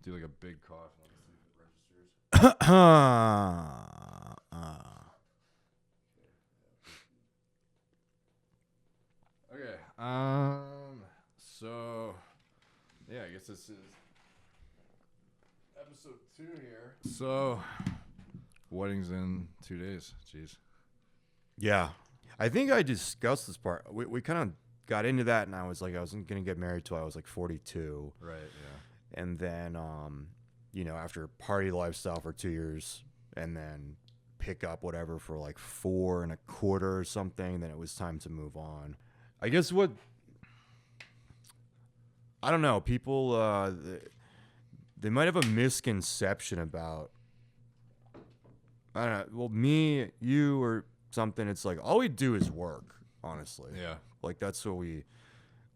Do like a big cough. Let me see if it registers. Okay. So, yeah, I guess this is episode 2 here. So, wedding's in 2 days. Jeez. Yeah. I think I discussed this part. We kind of got into that, and I was like, I wasn't going to get married till I was like 42. Right, yeah. And then, after party lifestyle for 2 years, and then pick up whatever for like 4 1/4 or something, then it was time to move on. I guess I don't know, people, they might have a misconception about, I don't know, well, me, you, or something. It's like, all we do is work, honestly. Yeah. Like, that's what we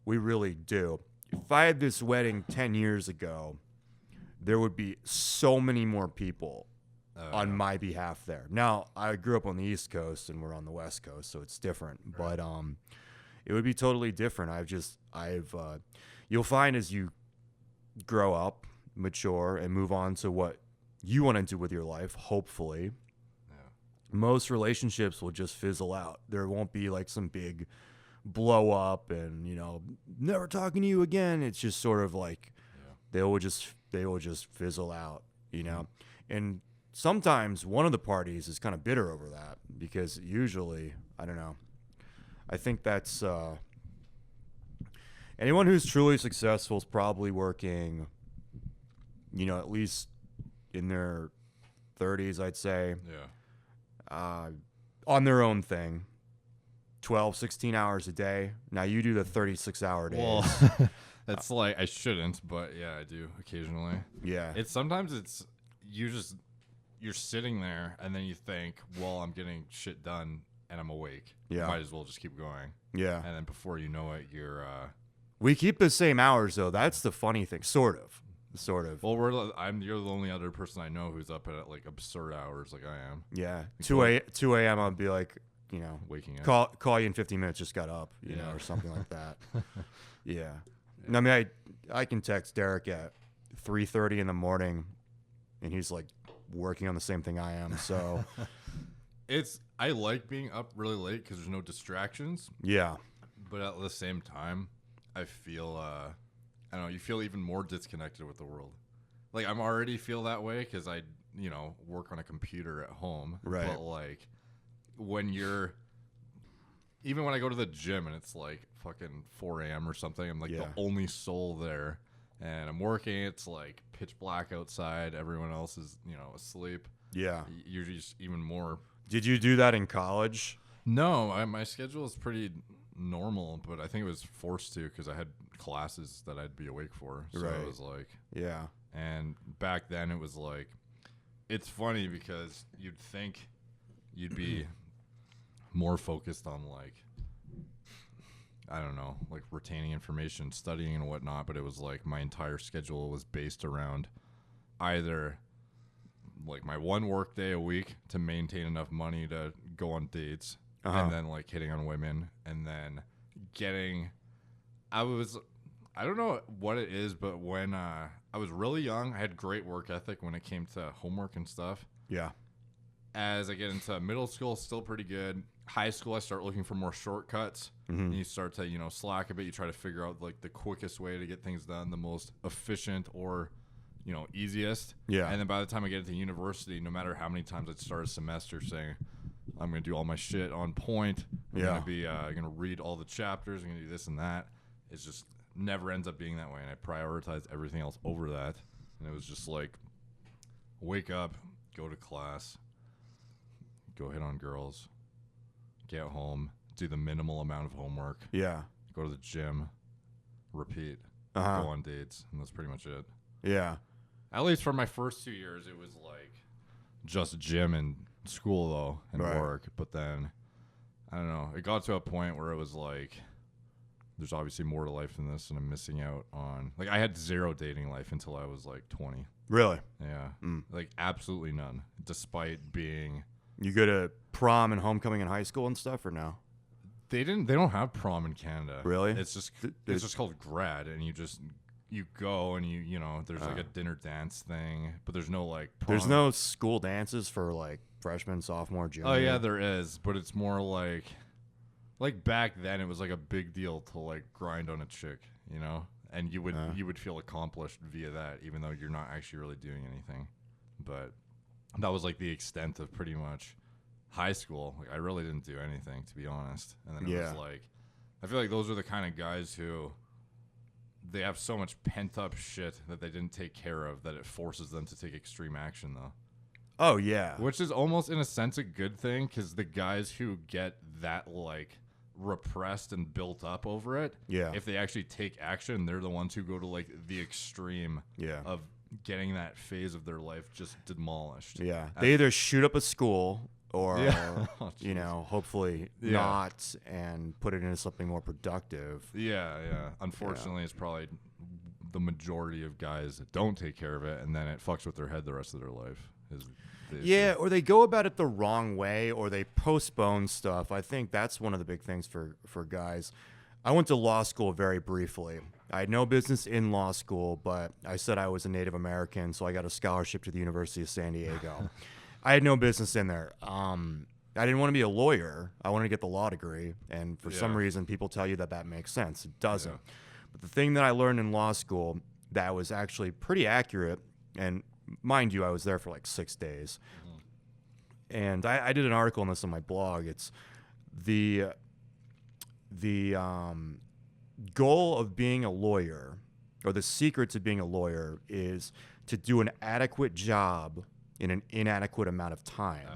really do. If I had this wedding 10 years ago, there would be so many more people on my behalf there. Now, I grew up on the East Coast and we're on the West Coast, so it's different. Right. But it would be totally different. You'll find as you grow up, mature, and move on to what you want to do with your life, hopefully, most relationships will just fizzle out. There won't be like some big blow up and, never talking to you again. It's just sort of like they will just fizzle out, And sometimes one of the parties is kind of bitter over that because usually, I don't know. I think that's anyone who's truly successful is probably working, at least in their 30s, I'd say. Yeah. On their own thing, 12, 16 hours a day. Now you do the 36-hour days. Well, that's like, I shouldn't, but yeah, I do occasionally. Yeah. You're sitting there and then you think, well, I'm getting shit done and I'm awake. Yeah. Might as well just keep going. Yeah. And then before you know it, you're, we keep the same hours though. That's the funny thing. Sort of. Well, you're the only other person I know who's up at like absurd hours like I am. Yeah. 2 a.m. I'll be like, waking up. Call you in 15 minutes, just got up, or something like that. Yeah. I mean, I can text Derek at 3:30 in the morning and he's like working on the same thing I am. So I like being up really late because there's no distractions. Yeah. But at the same time, I feel, I don't know, you feel even more disconnected with the world. Like, I'm already feel that way because I, work on a computer at home. Right. But, like, even when I go to the gym and it's, like, fucking 4 a.m. or something, I'm, like, the only soul there. And I'm working. It's, like, pitch black outside. Everyone else is, asleep. Yeah. You're just even more. Did you do that in college? No, my schedule is pretty normal, but I think it was forced to because I had classes that I'd be awake for. So it was like, yeah. And back then it was like, it's funny because you'd think you'd be more focused on like, I don't know, like retaining information, studying and whatnot, but it was like my entire schedule was based around either like my one work day a week to maintain enough money to go on dates. And then like hitting on women and then I don't know what it is, but when I was really young, I had great work ethic when it came to homework and stuff. Yeah. As I get into middle school, still pretty good. High school, I start looking for more shortcuts. Mm-hmm. And you start to, slack a bit. You try to figure out like the quickest way to get things done, the most efficient or, easiest. Yeah. And then by the time I get into university, no matter how many times I'd start a semester saying, I'm going to do all my shit on point. I'm going to be going to read all the chapters. I'm going to do this and that. It just never ends up being that way. And I prioritize everything else over that. And it was just like, wake up, go to class, go hit on girls, get home, do the minimal amount of homework. Yeah. Go to the gym, repeat, go on dates. And that's pretty much it. Yeah. At least for my first 2 years, it was like just gym and school though and work, but then I don't know, it got to a point where it was like there's obviously more to life than this and I'm missing out on, like, I had zero dating life until I was like 20. Really? Yeah. Like absolutely none, despite being. You go to prom and homecoming in high school and stuff or no? They don't have prom in Canada. Really? It's just called grad, and you you go and you know there's like a dinner dance thing, but there's no like There's no school dances for like freshman, sophomore, junior. Oh yeah, there is, but it's more like back then it was like a big deal to like grind on a chick, you know, and you would feel accomplished via that, even though you're not actually really doing anything. But that was like the extent of pretty much high school. Like I really didn't do anything, to be honest. And then it was like, I feel like those are the kind of guys who they have so much pent up shit that they didn't take care of that it forces them to take extreme action, though. Oh yeah, which is almost in a sense a good thing, because the guys who get that like repressed and built up over it, if they actually take action, they're the ones who go to like the extreme of getting that phase of their life just demolished. They either shoot up a school or you know, hopefully not, and put it into something more productive. Unfortunately, it's probably the majority of guys that don't take care of it, and then it fucks with their head the rest of their life. Or they go about it the wrong way, or they postpone stuff. I think that's one of the big things for guys. I went to law school very briefly. I had no business in law school, but I said I was a Native American, so I got a scholarship to the University of San Diego. I had no business in there. I didn't want to be a lawyer. I wanted to get the law degree, and for some reason, people tell you that makes sense. It doesn't. But the thing that I learned in law school that was actually pretty accurate, and mind you, I was there for like 6 days. And I did an article on this on my blog. It's the goal of being a lawyer, or the secret to being a lawyer, is to do an adequate job in an inadequate amount of time.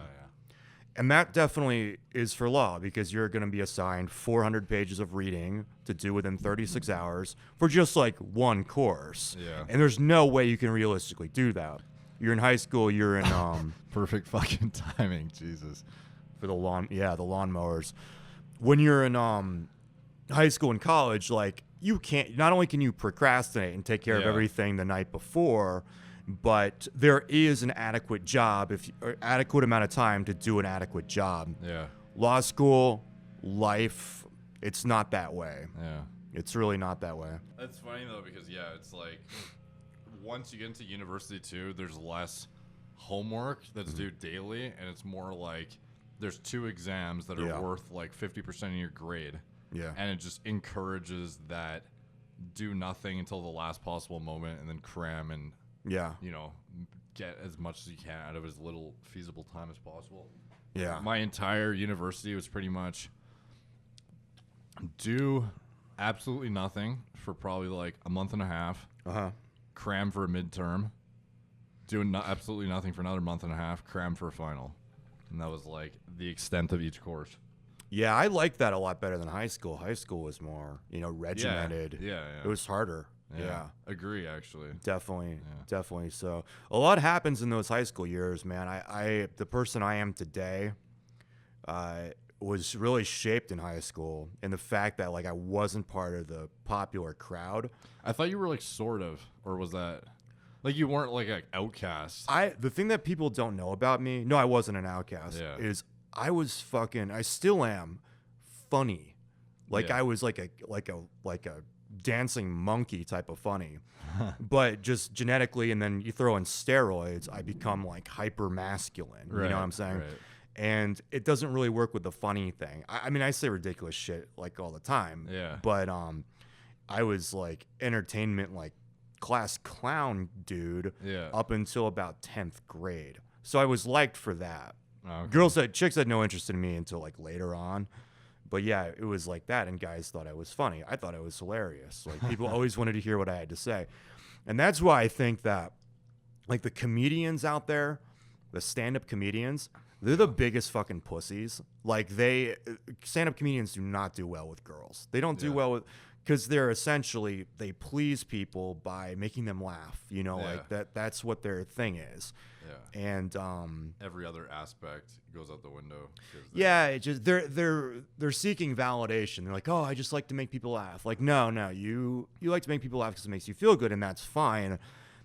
And that definitely is for law, because you're going to be assigned 400 pages of reading to do within 36 hours for just like one course. And there's no way you can realistically do that. You're in high school, you're in perfect fucking timing, Jesus. For the lawnmowers. When you're in high school and college, like you can't, not only can you procrastinate and take care of everything the night before, but there is an adequate job, adequate amount of time to do an adequate job. Law school, life, it's not that way. It's really not that way. That's funny though, because it's like once you get into university too, there's less homework that's due daily, and it's more like there's 2 exams that are worth like 50% of your grade. And it just encourages that do nothing until the last possible moment, and then cram and you know, get as much as you can out of as little feasible time as possible. My entire university was pretty much do absolutely nothing for probably like a month and a half. Cram for a midterm. Do absolutely nothing for another month and a half. Cram for a final. And that was like the extent of each course. Yeah, I liked that a lot better than high school. High school was more, you know, regimented. It was harder. Agree, actually. Definitely. So a lot happens in those high school years, man. I the person I am today was really shaped in high school, and the fact that like I wasn't part of the popular crowd. I thought you were like sort of, or was that like you weren't like an outcast? The thing that people don't know about me, no, I wasn't an outcast, is I still am funny. Like I was like a dancing monkey type of funny. But just genetically, and then you throw in steroids, I become like hyper masculine. You know what I'm saying? And it doesn't really work with the funny thing. I mean, I say ridiculous shit like all the time. But I was like entertainment, like class clown dude up until about 10th grade. So I was liked for that. Chicks had no interest in me until like later on. But yeah, it was like that, and guys thought I was funny. I thought I was hilarious. Like people always wanted to hear what I had to say. And that's why I think that like the comedians out there, the stand-up comedians, they're the biggest fucking pussies. Like stand-up comedians do not do well with girls. They don't do well with, because they're essentially, they please people by making them laugh. You know, like that's what their thing is. And every other aspect goes out the window. It just they're seeking validation. They're like, oh, I just like to make people laugh. Like, no, you like to make people laugh because it makes you feel good, and that's fine.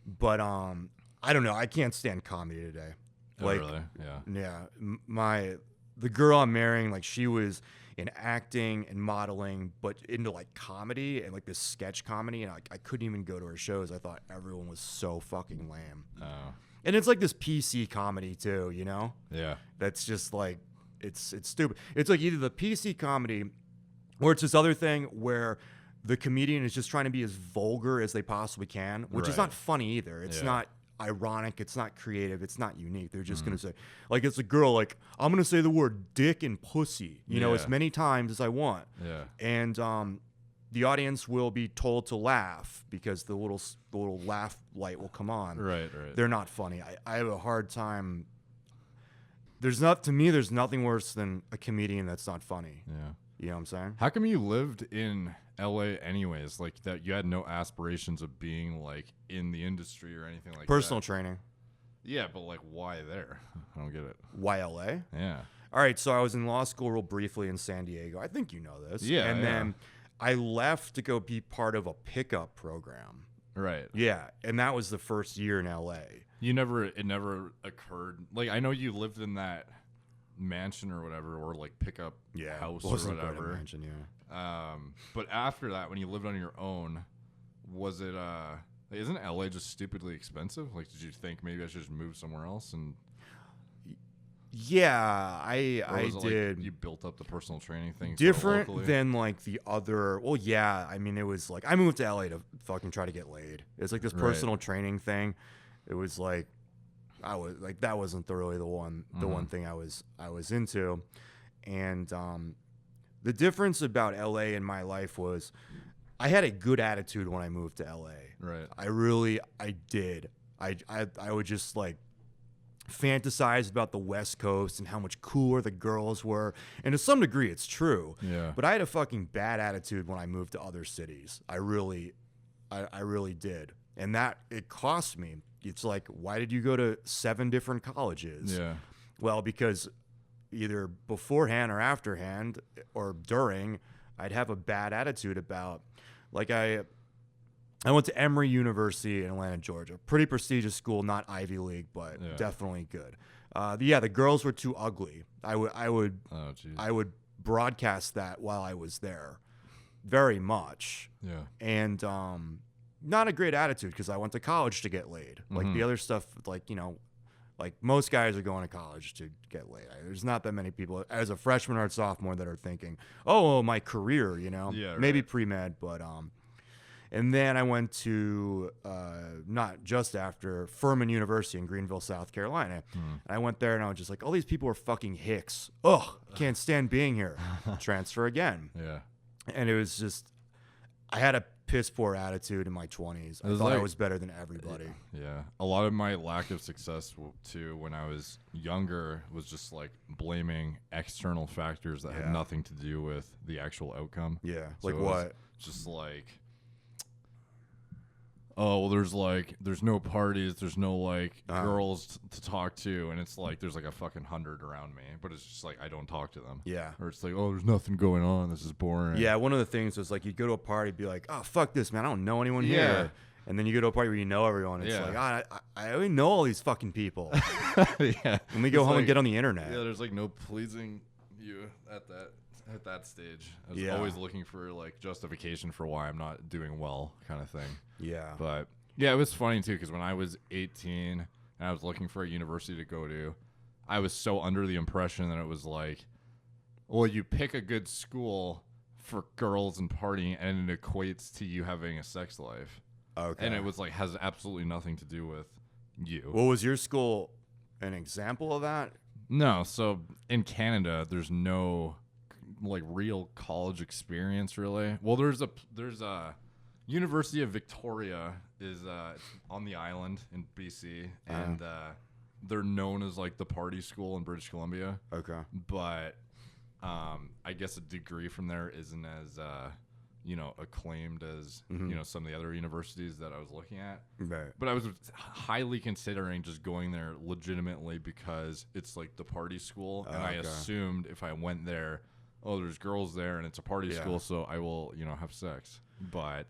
But I don't know. I can't stand comedy today. Like, really? Yeah. My the girl I'm marrying, like she was in acting and modeling, but into like comedy and like this sketch comedy, and I couldn't even go to her shows. I thought everyone was so fucking lame. Oh. And it's like this PC comedy too, you know? Yeah. That's just like it's stupid. It's like either the PC comedy or it's this other thing where the comedian is just trying to be as vulgar as they possibly can, which is Right. not funny either. It's Yeah. not ironic, it's not creative, it's not unique. They're just gonna say, like, it's a girl, like, I'm gonna say the word dick and pussy, you know, as many times as I want. Yeah. And the audience will be told to laugh because the little laugh light will come on. Right. They're not funny. I have a hard time. There's nothing worse than a comedian that's not funny. Yeah. You know what I'm saying? How come you lived in LA anyways? Like that, you had no aspirations of being like in the industry or anything like Personal that. training. Yeah, but like, why there? I don't get it. Why LA? Yeah. All right, so I was in law school real briefly in San Diego. I think you know this. Yeah, And yeah. then I left to go be part of a pickup program. Right. Yeah, and that was the first year in LA. It never occurred. Like, I know you lived in that mansion or whatever, or like pickup house or Wasn't quite a whatever. mansion, yeah. But after that, when you lived on your own, was it isn't LA just stupidly expensive? Like, did you think maybe I should just move somewhere else? And Yeah, or I was it did. like you built up the personal training thing sort of Different locally? than like the other. Well, yeah. I mean, it was like I moved to LA to fucking try to get laid. It's like this Right. personal training thing. It was like I was like that wasn't really the one thing I was into, and the difference about LA in my life was I had a good attitude when I moved to LA. Right. I did. I would just like fantasize about the West Coast and how much cooler the girls were. And to some degree, it's true. Yeah. But I had a fucking bad attitude when I moved to other cities. I really did. And that, it cost me. It's like, why did you go to 7 different colleges? Yeah. Well, because either beforehand or afterhand or during, I'd have a bad attitude about, like I went to Emory University in Atlanta, Georgia. Pretty prestigious school, not Ivy League, but definitely good. The girls were too ugly. I would broadcast that while I was there, very much. Yeah. And not a great attitude because I went to college to get laid. Like the other stuff, like, you know, like most guys are going to college to get laid. There's not that many people as a freshman or a sophomore that are thinking, oh, my career, you know, maybe pre-med, but and then I went to not just after Furman University in Greenville, South Carolina. And I went there and I was just like, all these people are fucking hicks. Ugh, can't stand being here. Transfer again. Yeah. And it was just, I had a piss poor attitude in my 20s. I thought I was better than everybody. Yeah. A lot of my lack of success too when I was younger was just like blaming external factors that had nothing to do with the actual outcome. Yeah. So Like what? Just like, oh, well, there's no parties, there's no like girls to talk to, and it's like there's like a fucking 100 around me, but it's just like I don't talk to them. Yeah. Or it's like, oh, there's nothing going on, this is boring. Yeah, one of the things was like you'd go to a party, be like, oh, fuck this, man, I don't know anyone Yeah. here. And then you go to a party where you know everyone. It's like, I already know all these fucking people. Yeah. And we go home and get on the internet. Yeah, there's like no pleasing you at that stage. I was always looking for like justification for why I'm not doing well, kind of thing. Yeah. But yeah, it was funny too because when I was 18 and I was looking for a university to go to, I was so under the impression that it was like, well, you pick a good school for girls and partying, and it equates to you having a sex life. Okay. And it was like has absolutely nothing to do with you. Well, was your school an example of that? No, so in Canada, there's no like real college experience really. Well, there's a University of Victoria is on the island in BC, and they're known as like the party school in British Columbia. Okay. But I guess a degree from there isn't as acclaimed as some of the other universities that I was looking at. Right. But I was highly considering just going there legitimately because it's like the party school, and I assumed if I went there, oh, there's girls there and it's a party school, so I will have sex. But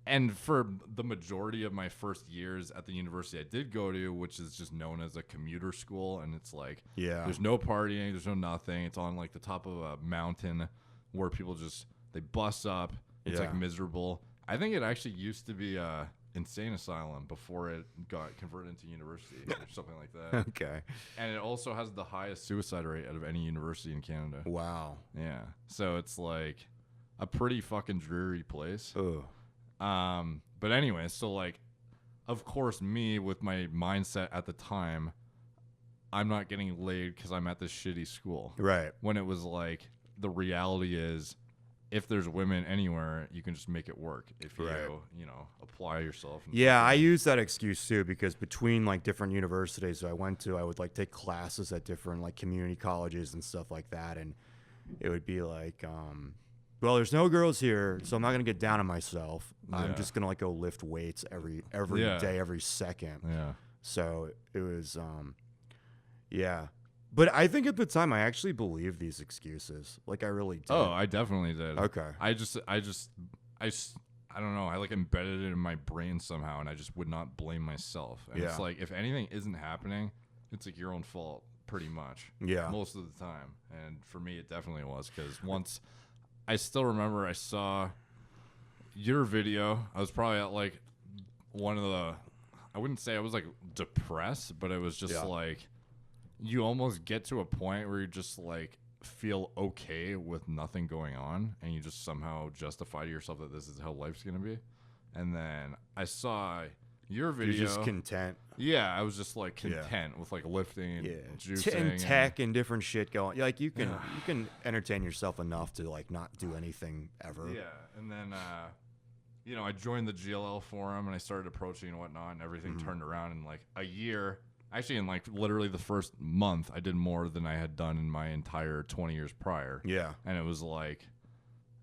And for the majority of my first years at the university I did go to, which is just known as a commuter school, and it's like, there's no partying, there's no nothing. It's on like the top of a mountain where people just, they bus up. It's like miserable. I think it actually used to be a insane asylum before it got converted into university or something like that. Okay. And it also has the highest suicide rate out of any university in Canada. Wow. Yeah. So it's like a pretty fucking dreary place. Ugh. But anyway, so like, of course, me with my mindset at the time, I'm not getting laid because I'm at this shitty school. Right. When it was like, the reality is, if there's women anywhere, you can just make it work if you, you know, apply yourself. Yeah, I use that excuse too, because between like different universities I went to, I would like take classes at different like community colleges and stuff like that, and it would be like, well, there's no girls here, so I'm not gonna get down on myself. I'm just gonna like go lift weights every day, every second. Yeah. So it was, yeah. But I think at the time I actually believed these excuses. Like I really did. Oh, I definitely did. Okay. I don't know. I like embedded it in my brain somehow, and I just would not blame myself. And it's like, if anything isn't happening, it's like your own fault, pretty much. Yeah. Most of the time. And for me, it definitely was, because once, I still remember I saw your video. I was probably at like one of the, I wouldn't say I was like depressed, but it was just like, you almost get to a point where you just like feel okay with nothing going on, and you just somehow justify to yourself that this is how life's gonna be. And then I saw your video. You're just content. Yeah, I was just like content with like lifting and juicing and tech and different shit going. Like you can entertain yourself enough to like not do anything ever. Yeah, and then you know, I joined the GLL forum and I started approaching and whatnot, and everything turned around in like a year. Actually, in like literally the first month, I did more than I had done in my entire 20 years prior. Yeah. And it was like,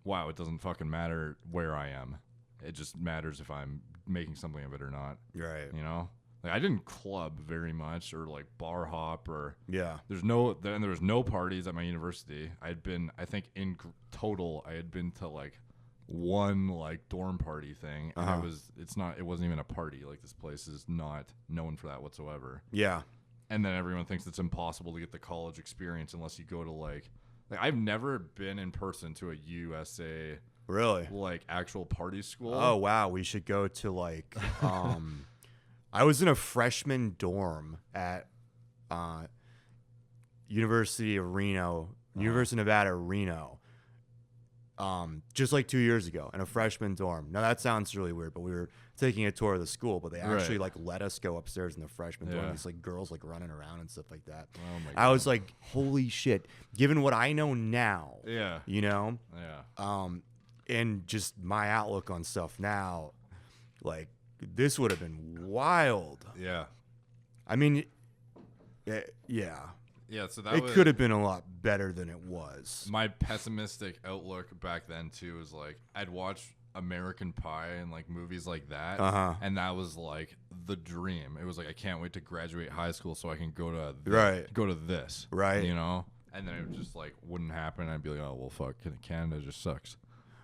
wow, it doesn't fucking matter where I am. It just matters if I'm making something of it or not. Right. You know? Like, I didn't club very much or like bar hop or. Yeah. There was no parties at my university. I'd been, I think in total, I had been to like one like dorm party thing, and it wasn't even a party. Like, this place is not known for that whatsoever. Yeah. And then everyone thinks it's impossible to get the college experience unless you go to like I've never been in person to a USA really like actual party school. Oh wow, we should go to like I was in a freshman dorm at University of Nevada, Reno. Just like 2 years ago in a freshman dorm. Now that sounds really weird, but we were taking a tour of the school, but they actually like let us go upstairs in the freshman dorm. These like girls like running around and stuff like that. Oh my God. I was like, holy shit. Given what I know now, you know, and just my outlook on stuff now, like this would have been wild. Yeah. I mean, yeah. Yeah, so that it could have been a lot better than it was. My pessimistic outlook back then too was like, I'd watch American Pie and like movies like that, and that was like the dream. It was like, I can't wait to graduate high school so I can go to this, right? You know, and then it just like wouldn't happen. I'd be like, oh well, fuck, Canada just sucks,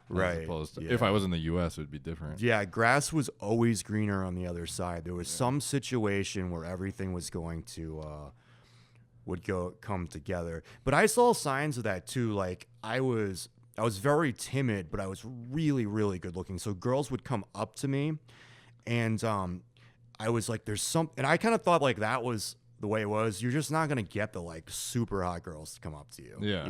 right? As opposed to, if I was in the U.S., it would be different. Yeah, grass was always greener on the other side. There was some situation where everything was going to. Come together, but I saw signs of that too. Like I was very timid, but I was really, really good looking. So girls would come up to me, and I was like, "There's some," and I kind of thought like that was the way it was. You're just not gonna get the like super hot girls to come up to you. Yeah,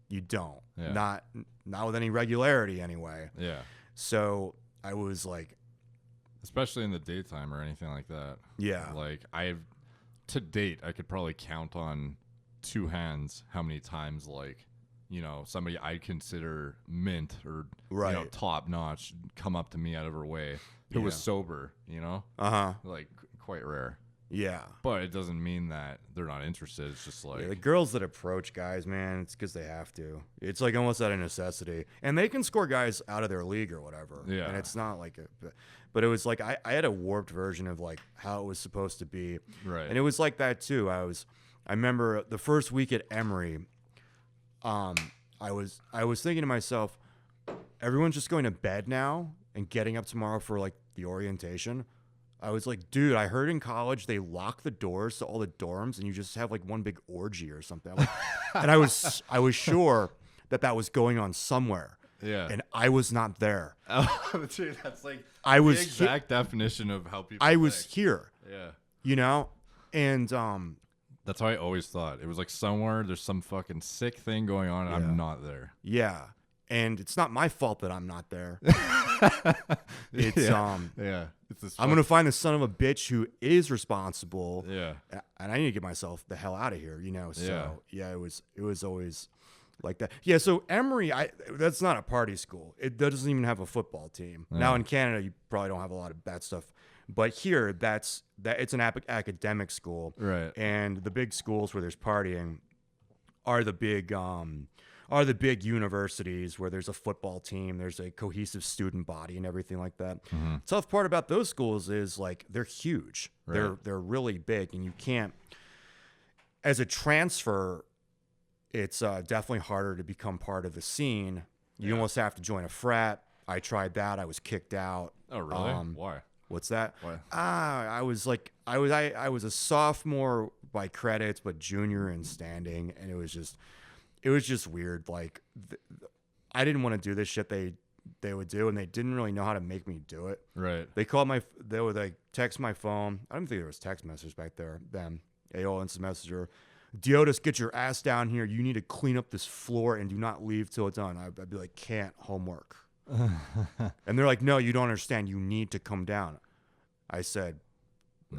you don't. Yeah. Not with any regularity anyway. Yeah. So I was like, especially in the daytime or anything like that. Yeah. Like to date, I could probably count on two hands how many times, like, you know, somebody I'd consider mint or you know, top notch come up to me out of her way who was sober, you know? Like, quite rare. Yeah. But it doesn't mean that they're not interested. It's just like... the girls that approach guys, man, it's because they have to. It's like almost out of necessity. And they can score guys out of their league or whatever. Yeah. And it's not like... But it was like, I had a warped version of like how it was supposed to be. Right. And it was like that too. I remember the first week at Emory, I was thinking to myself, everyone's just going to bed now. and getting up tomorrow for like the orientation. I was like, dude, I heard in college they lock the doors to all the dorms and you just have like one big orgy or something. Like, and I was sure that was going on somewhere. Yeah. And I was not there. Oh, dude, that's like the exact definition of how people was here. Yeah. You know? And that's how I always thought. It was like somewhere there's some fucking sick thing going on and I'm not there. Yeah. And it's not my fault that I'm not there. It's It's this I'm gonna find the son of a bitch who is responsible. Yeah. And I need to get myself the hell out of here, you know. So it was always like that. Yeah, so Emory, that's not a party school. It doesn't even have a football team. Yeah. Now in Canada you probably don't have a lot of that stuff. But here it's an academic school. Right. And the big schools where there's partying are the big universities where there's a football team, there's a cohesive student body and everything like that. Mm-hmm. Tough part about those schools is like they're huge. Right. They're really big, and you can't, as a transfer, it's definitely harder to become part of the scene. You almost have to join a frat. I tried that. I was kicked out. Oh, really? Why? What's that? Why? I was a sophomore by credits, but junior in standing, and it was just weird. Like, I didn't want to do this shit they would do, and they didn't really know how to make me do it. Right. They would like text my phone. I don't think there was text messages back there then. AOL Instant Messenger. Deoudes, get your ass down here. You need to clean up this floor and do not leave till it's done. I'd be like, can't, homework. And they're like, no, you don't understand. You need to come down. I said,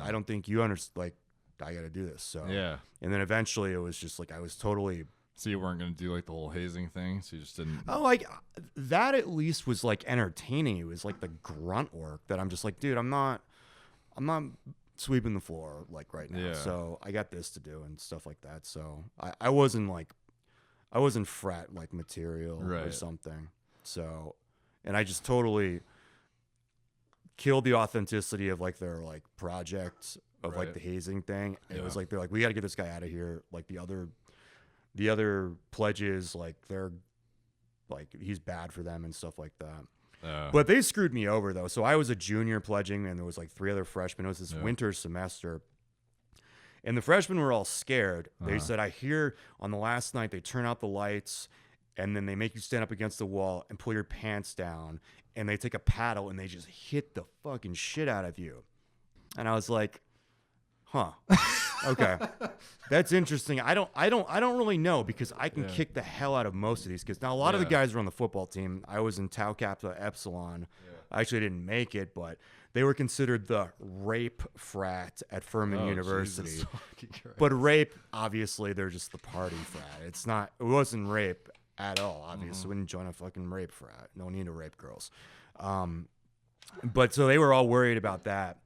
I don't think you understand. Like, I got to do this. So yeah. And then eventually it was just like I was totally. So you weren't going to do like the whole hazing thing? So you just didn't. Oh, like that at least was like entertaining. It was like the grunt work that I'm just like, dude, I'm not sweeping the floor like right now. Yeah. So I got this to do and stuff like that. So I wasn't frat like material or something. So, and I just totally killed the authenticity of like their like project of like the hazing thing. It was like, they're like, we got to get this guy out of here. Like the other pledges, like they're like, he's bad for them and stuff like that. But they screwed me over though. So I was a junior pledging and there was like 3 other freshmen. It was this winter semester. And the freshmen were all scared. They said, I hear on the last night they turn out the lights and then they make you stand up against the wall and pull your pants down and they take a paddle and they just hit the fucking shit out of you. And I was like, huh. Okay. That's interesting. I don't really know because I can kick the hell out of most of these kids. Now a lot of the guys were on the football team. I was in Tau Kappa Epsilon. I actually didn't make it, but they were considered the rape frat at Furman University. But rape, obviously, they're just the party frat. It wasn't rape at all, obviously. Wouldn't join a fucking rape frat. No need to rape girls. But so they were all worried about that.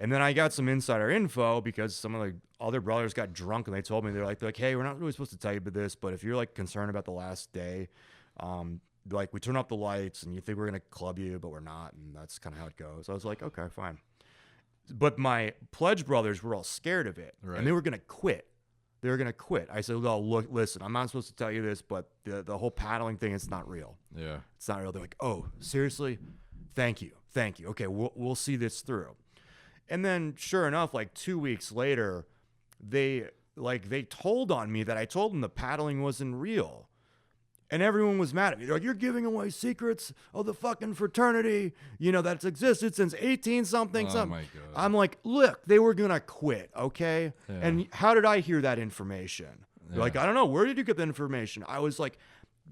And then I got some insider info because some of the other brothers got drunk and they told me, they're like, hey, we're not really supposed to tell you about this, but if you're like concerned about the last day, like we turn off the lights and you think we're going to club you, but we're not. And that's kind of how it goes. I was like, okay, fine. But my pledge brothers were all scared of it and they were going to quit. They were going to quit. I said, well, look, listen, I'm not supposed to tell you this, but the whole paddling thing, it's not real. Yeah. It's not real. They're like, oh, seriously? Thank you. Okay. We'll see this through. And then sure enough, like 2 weeks later, they told on me that I told them the paddling wasn't real. And everyone was mad at me. They're like, you're giving away secrets of the fucking fraternity, that's existed since 18-something. Oh my God. I'm like, look, they were going to quit, okay? Yeah. And how did I hear that information? Yeah. Like, I don't know. Where did you get the information? I was like,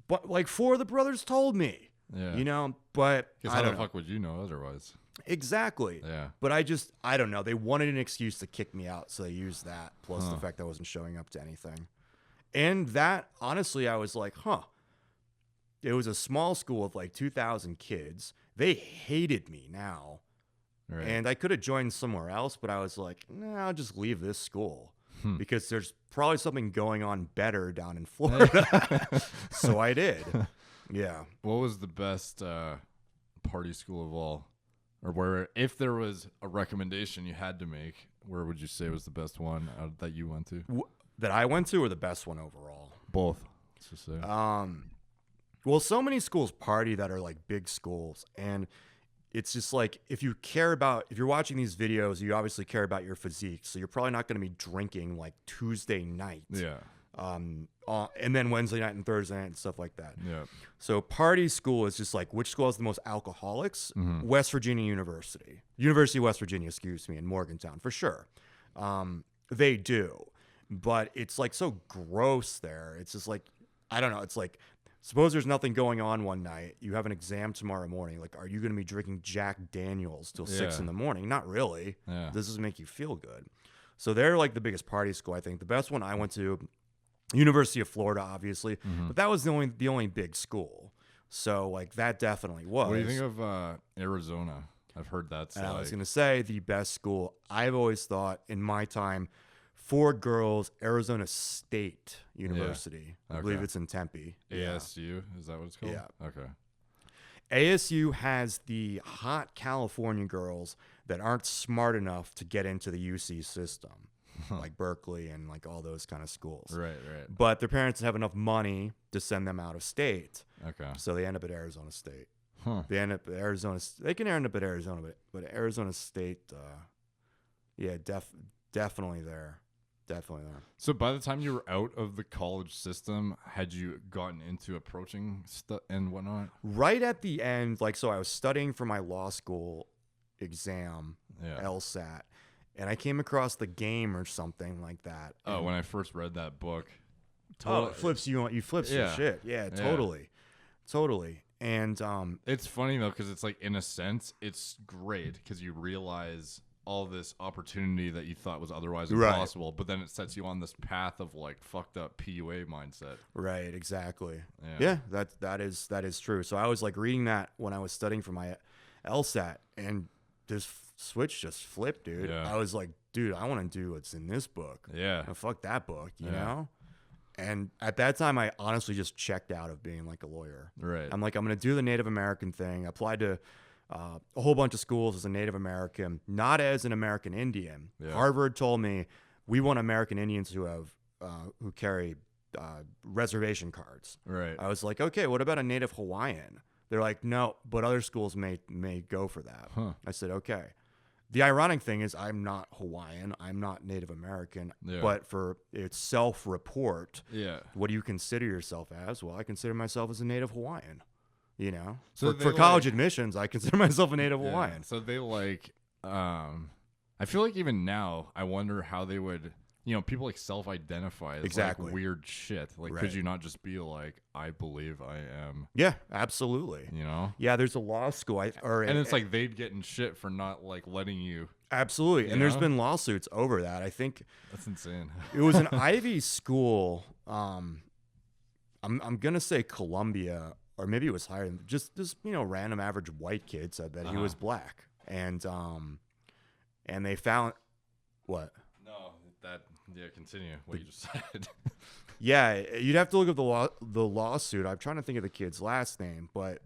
but like 4 of the brothers told me, but because how the fuck would you know otherwise? Exactly. Yeah. But I don't know. They wanted an excuse to kick me out, so they used that, plus the fact I wasn't showing up to anything. And that, honestly, I was like, it was a small school of like 2,000 kids. They hated me now. Right. And I could have joined somewhere else, but I was like, nah, I'll just leave this school. Because there's probably something going on better down in Florida. So I did. Yeah. What was the best party school of all? Or where, if there was a recommendation you had to make, where would you say was the best one that you went to? That I went to, or the best one overall? Both. Let's just say. Well, so many schools party that are like big schools, and it's just like if you're watching these videos, you obviously care about your physique, so you're probably not going to be drinking like Tuesday night, and then Wednesday night and Thursday night and stuff like that. Yeah. So party school is just like, which school has the most alcoholics? Mm-hmm. West Virginia University of West Virginia, excuse me, in Morgantown for sure. They do, but it's like so gross there. It's just like, I don't know. It's like, suppose there's nothing going on one night. You have an exam tomorrow morning. Like, are you going to be drinking Jack Daniels till 6 in the morning? Not really. Yeah. This doesn't make you feel good. So they're like the biggest party school, I think. The best one I went to, University of Florida, obviously, but that was the only big school. So like that definitely was. What do you think of Arizona? I've heard that's. And I was going to say the best school. I've always thought in my time for girls, Arizona State University. I believe it's in Tempe. ASU, is that what it's called? Yeah. Okay. ASU has the hot California girls that aren't smart enough to get into the UC system, like Berkeley and like all those kind of schools. Right. But their parents have enough money to send them out of state. Okay. So they end up at Arizona State. Huh. They end up at Arizona. They can end up at Arizona, but Arizona State, definitely there. Definitely there. So by the time you were out of the college system, had you gotten into approaching and whatnot? Right at the end, like, so I was studying for my law school exam, LSAT, and I came across The Game or something like that. Oh, when I first read that book. It flips you on. You flips your shit. Yeah, totally. And it's funny though, because it's like, in a sense, it's great because you realize all this opportunity that you thought was otherwise impossible, but then it sets you on this path of like fucked up PUA mindset. Right, exactly. Yeah, that is true. So I was like reading that when I was studying for my LSAT, and this switch just flipped, dude. Yeah. I was like, dude, I want to do what's in this book. Yeah. Fuck that book, you know? And at that time, I honestly just checked out of being like a lawyer. Right. I'm like, I'm going to do the Native American thing. I applied to a whole bunch of schools as a Native American, not as an American Indian. Yeah. Harvard told me, we want American Indians who have who carry reservation cards. Right. I was like, okay, what about a Native Hawaiian? They're like, no, but other schools may go for that. Huh. I said, okay. The ironic thing is I'm not Hawaiian. I'm not Native American. Yeah. But for its self-report, Yeah. what do you consider yourself as? Well, I consider myself as a Native Hawaiian. You know, So for college admissions, I consider myself a Native Hawaiian. So they like, I feel like even now, I wonder how they would, people like self-identify as Exactly. like weird shit. Like, Right. could you not just be like, I believe I am, Yeah, absolutely. Yeah, there's a law school, and it's like they'd get in shit for not like letting you. absolutely, and there's know? been lawsuits over that. I think That's insane. it was an Ivy school. I'm gonna say Columbia, or maybe it was higher than just this. Random average white kid said that he was black, and they found what. Continue what you just said. Yeah, you'd have to look up the lawsuit. I'm trying to think of the kid's last name, but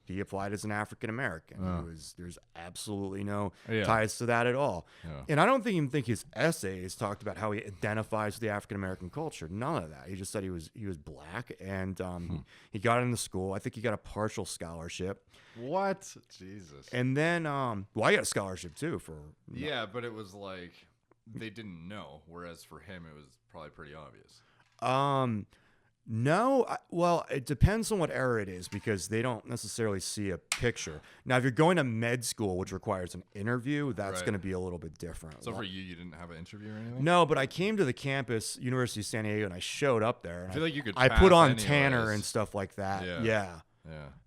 he applied as an African American. There's absolutely no ties to that at all. Yeah. And I don't even think his essays talked about how he identifies with the African American culture. None of that. He just said he was black, and he got into school. I think he got a partial scholarship. What? Jesus. And then, I got a scholarship too for. Yeah, but it was like they didn't know, whereas for him it was probably pretty obvious. No, well, it depends on what era it is, because they don't necessarily see a picture. Now, if you're going to med school, which requires an interview, that's going to be a little bit different. So for you didn't have an interview or anything? No, but I came to the campus, University of San Diego, and I showed up there. And I feel like you could. I put on anyways. Tanner and stuff like that. Yeah.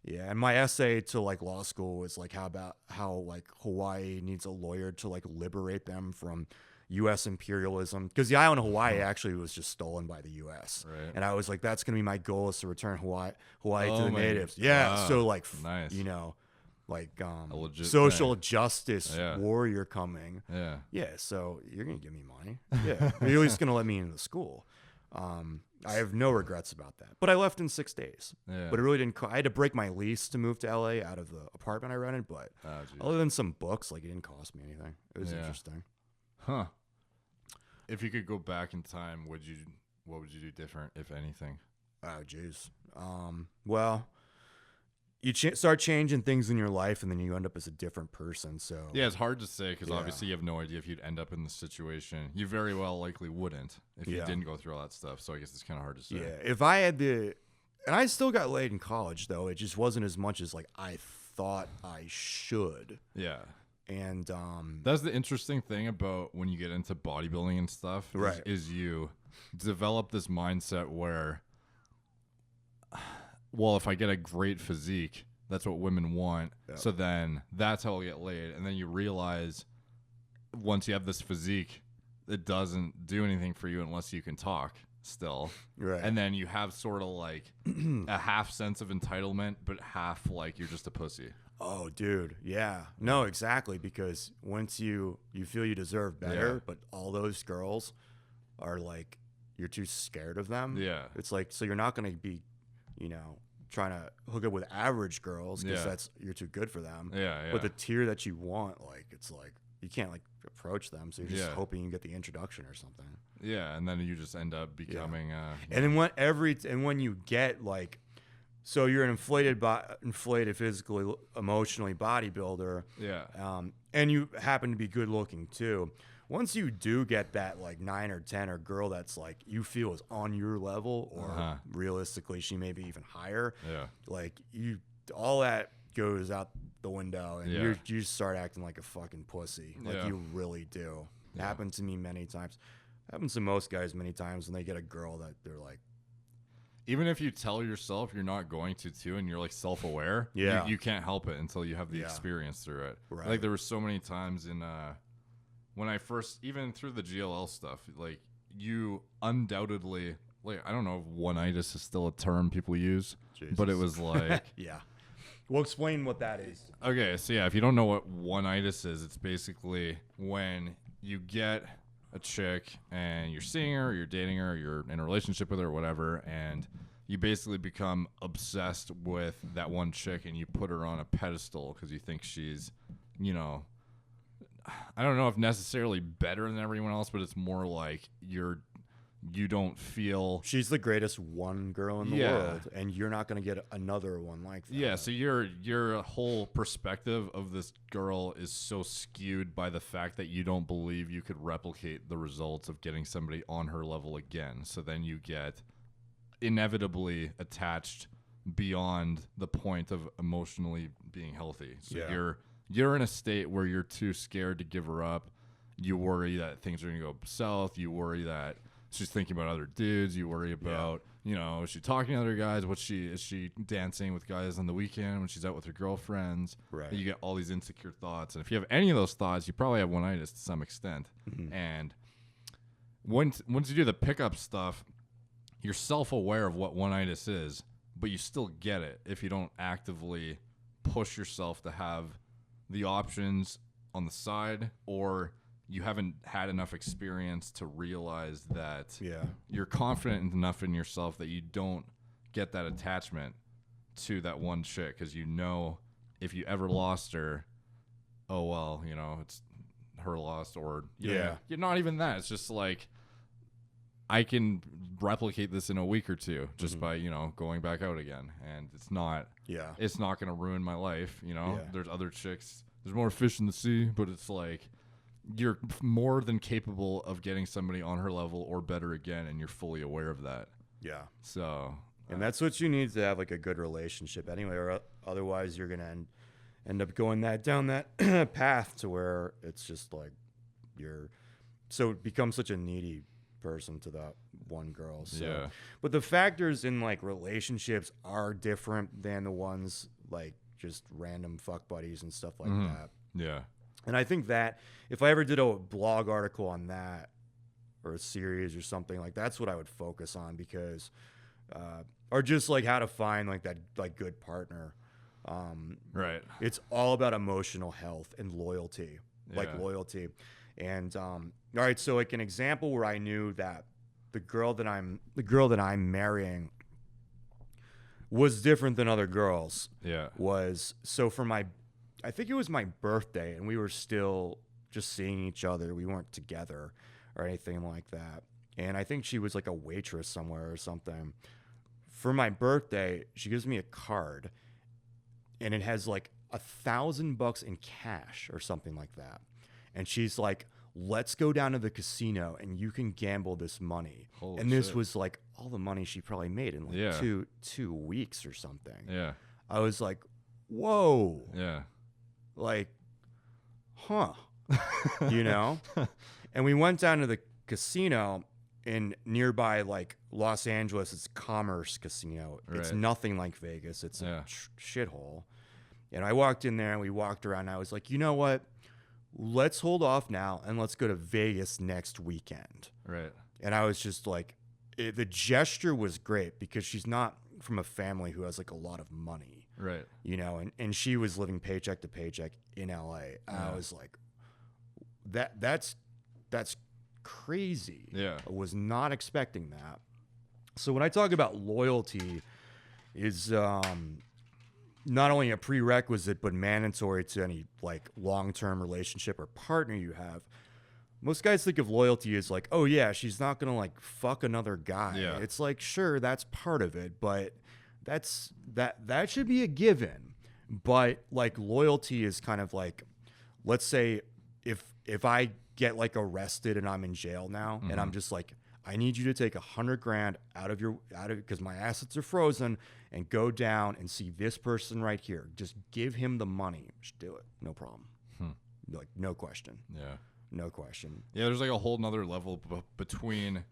And my essay to like law school was like how like Hawaii needs a lawyer to like liberate them from U.S. imperialism, because the island of Hawaii actually was just stolen by the U.S. Right. And I was like, that's gonna be my goal, is to return Hawaii to the natives. God. Yeah, so like, nice. A legit social thing. Justice warrior coming. Yeah. So you're gonna give me money. Yeah, you're at least gonna let me into the school. I have no regrets about that. But I left in 6 days. Yeah. But it really didn't. I had to break my lease to move to LA out of the apartment I rented. But other than some books, like, it didn't cost me anything. It was interesting. Huh. If you could go back in time, what would you do different, if anything? Oh, jeez. Well, you start changing things in your life, and then you end up as a different person. So yeah, it's hard to say because obviously you have no idea if you'd end up in this situation. You very well likely wouldn't if you didn't go through all that stuff. So I guess it's kind of hard to say. Yeah, if I had and I still got laid in college, though. It just wasn't as much as like I thought I should. Yeah. And that's the interesting thing about when you get into bodybuilding and stuff, right? Is you develop this mindset where, well, if I get a great physique, that's what women want. Yep. So then that's how I'll get laid. And then you realize once you have this physique, it doesn't do anything for you unless you can talk still. Right. And then you have sort of like a half sense of entitlement, but half like you're just a pussy. Oh, dude. Yeah. No, exactly. Because once you feel you deserve better, but all those girls are like, you're too scared of them. Yeah. It's like, so you're not going to be, trying to hook up with average girls because you're too good for them. Yeah. But the tier that you want, like, it's like, you can't like approach them. So you're just hoping you get the introduction or something. Yeah. And then you just end up becoming, and then when you get like, so you're an inflated physically, emotionally bodybuilder. Yeah. And you happen to be good looking too. Once you do get that like 9 or 10 or girl that's like you feel is on your level, or realistically she may be even higher. Yeah. Like all that goes out the window, and you just start acting like a fucking pussy. Like you really do. It happened to me many times. It happens to most guys many times when they get a girl that they're like. Even if you tell yourself you're not going to too, and you're like self-aware, you can't help it until you have the experience through it. Right. Like there were so many times in when I first, even through the GLL stuff, like you undoubtedly, like I don't know if one-itis is still a term people use, but it was like We'll explain what that is. Okay, so if you don't know what one-itis is, it's basically when you get a chick and you're seeing her, or you're dating her, or you're in a relationship with her, or whatever, and you basically become obsessed with that one chick and you put her on a pedestal because you think she's, I don't know if necessarily better than everyone else, but it's more like you don't feel she's the greatest one girl in the world, and you're not going to get another one like that. Yeah, so your whole perspective of this girl is so skewed by the fact that you don't believe you could replicate the results of getting somebody on her level again. So then you get inevitably attached beyond the point of emotionally being healthy. So you're in a state where you're too scared to give her up. You worry that things are going to go south. You worry that she's thinking about other dudes. You worry about, is she talking to other guys? Is she dancing with guys on the weekend when she's out with her girlfriends? Right. You get all these insecure thoughts. And if you have any of those thoughts, you probably have one-itis to some extent. Mm-hmm. And once you do the pickup stuff, you're self-aware of what one-itis is, but you still get it if you don't actively push yourself to have the options on the side, or you haven't had enough experience to realize that you're confident enough in yourself that you don't get that attachment to that one chick, because if you ever lost her, oh well, it's her loss, or you're not even that. It's just like I can replicate this in a week or two just by going back out again, and it's not going to ruin my life. There's other chicks, there's more fish in the sea, but it's like you're more than capable of getting somebody on her level or better again, and you're fully aware of that. Yeah. So, and that's what you need to have like a good relationship anyway, or otherwise you're gonna end up going down that path to where it's just like it becomes such a needy person to that one girl. So. But the factors in like relationships are different than the ones like just random fuck buddies and stuff like that. Yeah. And I think that if I ever did a blog article on that, or a series or something, like that's what I would focus on, because or just like how to find like that like good partner. Right. It's all about emotional health and loyalty. Loyalty. And all right, so like an example where I knew that the girl that I'm marrying was different than other girls. Yeah. Was so for I think it was my birthday, and we were still just seeing each other. We weren't together or anything like that. And I think she was like a waitress somewhere or something. For my birthday, she gives me a card, and it has like $1,000 in cash or something like that. And she's like, let's go down to the casino and you can gamble this money. Holy and this shit. was like all the money she probably made in like Yeah. two weeks or something. Yeah. I was like, whoa. Yeah. Like, huh. You know? And we went down to the casino in nearby like Los Angeles. It's Commerce Casino. It's Right. nothing like Vegas. It's Yeah. a shithole. And I walked in there and we walked around. And I was like, you know what? Let's hold off now and let's go to Vegas next weekend. Right. And I was just like, the gesture was great because she's not from a family who has like a lot of money, Right. you know, and she was living paycheck to paycheck in LA. And I Yeah. was like, that's crazy. Yeah. I was not expecting that. So when I talk about loyalty is not only a prerequisite but mandatory to any like long-term relationship or partner you have. Most guys think of loyalty as like, oh yeah, she's not gonna like fuck another guy. Yeah. It's like, sure, that's part of it, but that should be a given. But like loyalty is kind of like, let's say if I get like arrested and I'm in jail now and I'm just like, I need you to take $100,000 out of because my assets are frozen and go down and see this person right here. Just give him the money. Just do it. No problem. Like, no question. Yeah. No question. Yeah, there's like a whole nother level between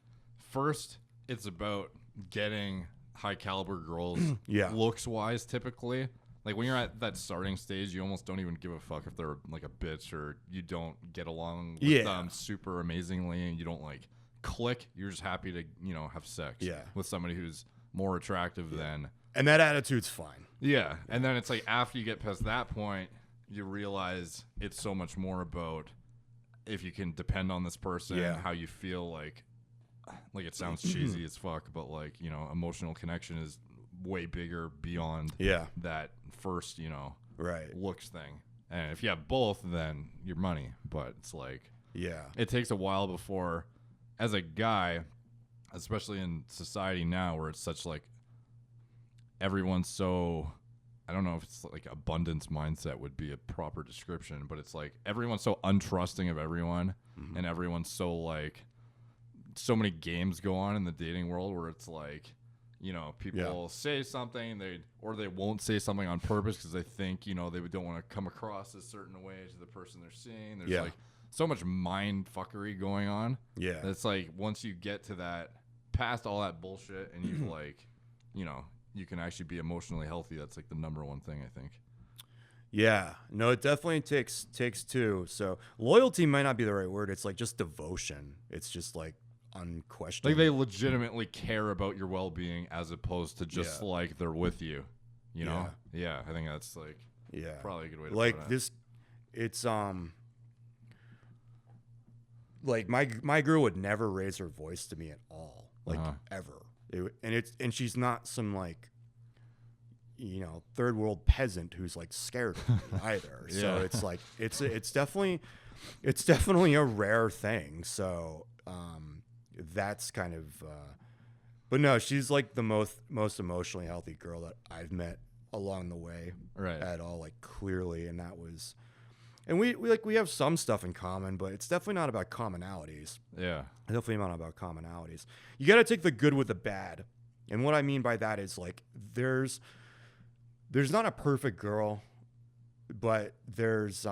first, it's about getting high caliber girls Yeah. looks wise typically. Like when you're at that starting stage, you almost don't even give a fuck if they're like a bitch or you don't get along with them super amazingly and you don't like click. You're just happy to, you know, have sex with somebody who's more attractive than. And that attitude's fine. Yeah. And then it's like after you get past that point, you realize it's so much more about if you can depend on this person, how you feel like it sounds cheesy as fuck, but like, you know, emotional connection is way bigger beyond that first, you know, looks thing. And if you have both, then you're money. But it's like, it takes a while before, as a guy, especially in society now where it's such like everyone's so, I don't know if it's like abundance mindset would be a proper description, but it's like everyone's so untrusting of everyone and everyone's so like, so many games go on in the dating world where it's like, you know, people say something they won't say something on purpose because they think, you know, they don't want to come across a certain way to the person they're seeing. There's like so much mind fuckery going on. Yeah. It's like once you get to that, past all that bullshit and you like, you know, you can actually be emotionally healthy. That's like the number one thing, I think. Yeah. No, it definitely takes two. So loyalty might not be the right word. It's like just devotion. It's just like unquestioned. Like they legitimately care about your well-being as opposed to just like they're with you, you know? Yeah, I think that's like probably a good way to like put it. this. It's like my girl would never raise her voice to me at all, like ever. And she's not some like, you know, third world peasant who's like scared of me either. So it's like it's definitely a rare thing. So that's kind of but no, she's like the most emotionally healthy girl that I've met along the way at all, like clearly. And that was, and we have some stuff in common, but it's definitely not about commonalities. Definitely not about commonalities. You got to take the good with the bad. And what I mean by that is like there's not a perfect girl, but there's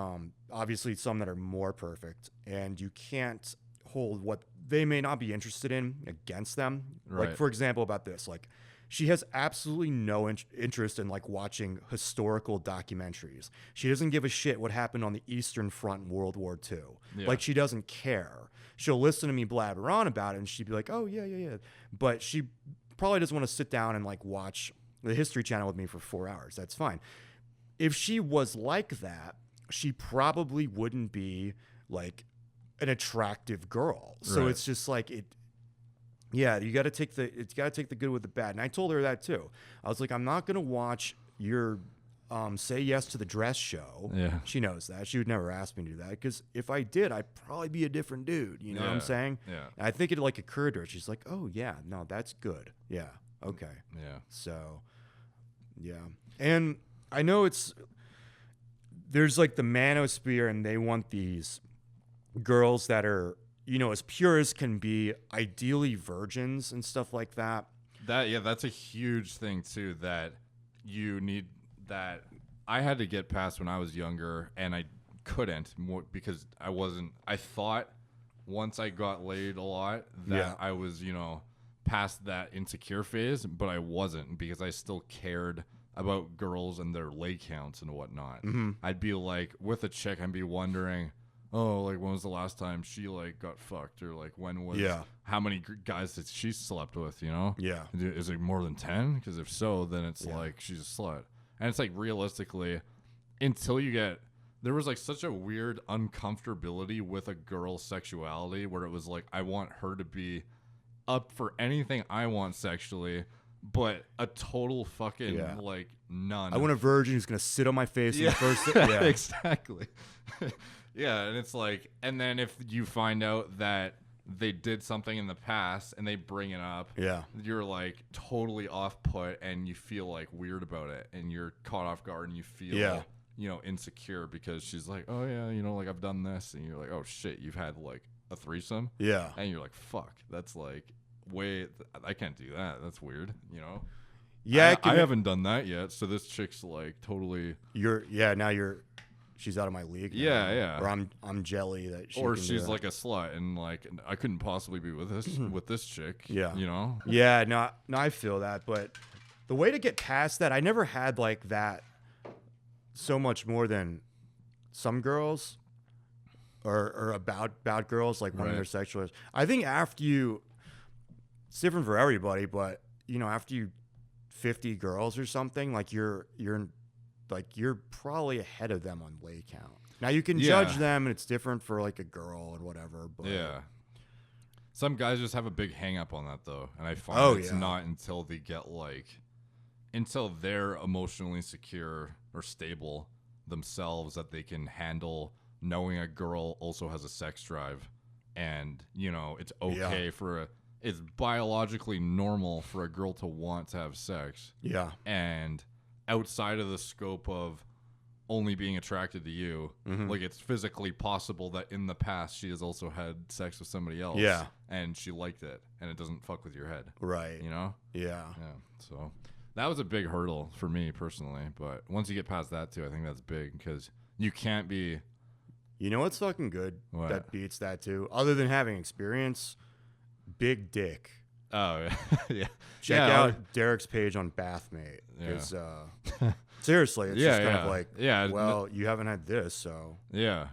obviously some that are more perfect, and you can't hold what they may not be interested in against them. Like, for example, about this, like she has absolutely no interest in like watching historical documentaries. She doesn't give a shit what happened on the Eastern Front in World War II. Like she doesn't care. She'll listen to me blabber on about it and she'd be like, oh yeah. But she probably doesn't want to sit down and like watch the History Channel with me for 4 hours. That's fine. If she was like that, she probably wouldn't be like an attractive girl. So it's just like it. Yeah, you got to take the good with the bad. And I told her that too. I was like, I'm not gonna watch your Say Yes to the Dress show. Yeah, she knows that. She would never ask me to do that because if I did, I'd probably be a different dude. You know what I'm saying? Yeah. And I think it like occurred to her. She's like, oh yeah, no, that's good. Yeah. Okay. Yeah. So, yeah, and I know there's like the manosphere, and they want these girls that are, as pure as can be, ideally virgins and stuff like that. That's a huge thing too that you need, that I had to get past when I was younger, and I couldn't because I thought once I got laid a lot that I was, past that insecure phase, but I wasn't, because I still cared about girls and their lay counts and whatnot. Mm-hmm. I'd be like with a chick, I'd be wondering, oh, like when was the last time she like got fucked, or like when was how many guys that she slept with, Yeah. Is it more than 10? Because if so, then it's like she's a slut. And it's like realistically, until you get, there was like such a weird uncomfortability with a girl's sexuality where it was like, I want her to be up for anything I want sexually, but a total fucking like none. I want a virgin who's gonna sit on my face in the first. Exactly. Yeah, and it's like, and then if you find out that they did something in the past and they bring it up, you're like totally off put, and you feel like weird about it, and you're caught off guard, and you feel insecure because she's like, oh yeah, like I've done this, and you're like, oh shit, you've had like a threesome, and you're like, fuck, that's like I can't do that, that's weird, I haven't done that yet, so this chick's like totally she's out of my league now, or I'm jelly that she or can she's do like a slut, and like I couldn't possibly be with this chick, no, I feel that, but the way to get past that, I never had like that so much more than some girls or about girls, like one of their sexual. I think it's different for everybody, but after you 50 girls or something, like you're probably ahead of them on lay count. Now you can judge them, and it's different for like a girl or whatever, but some guys just have a big hang up on that though, and I find it's not until they get until they're emotionally secure or stable themselves that they can handle knowing a girl also has a sex drive, and it's okay it's biologically normal for a girl to want to have sex, and outside of the scope of only being attracted to you, like it's physically possible that in the past she has also had sex with somebody else, and she liked it, and it doesn't fuck with your head, right? So that was a big hurdle for me personally, but once you get past that too, I think that's big, because you can't be, what's fucking good that beats that too, other than having experience, big dick. Oh yeah. Check out Derek's page on Bathmate, because seriously, it's just kind of like, well, you haven't had this, so and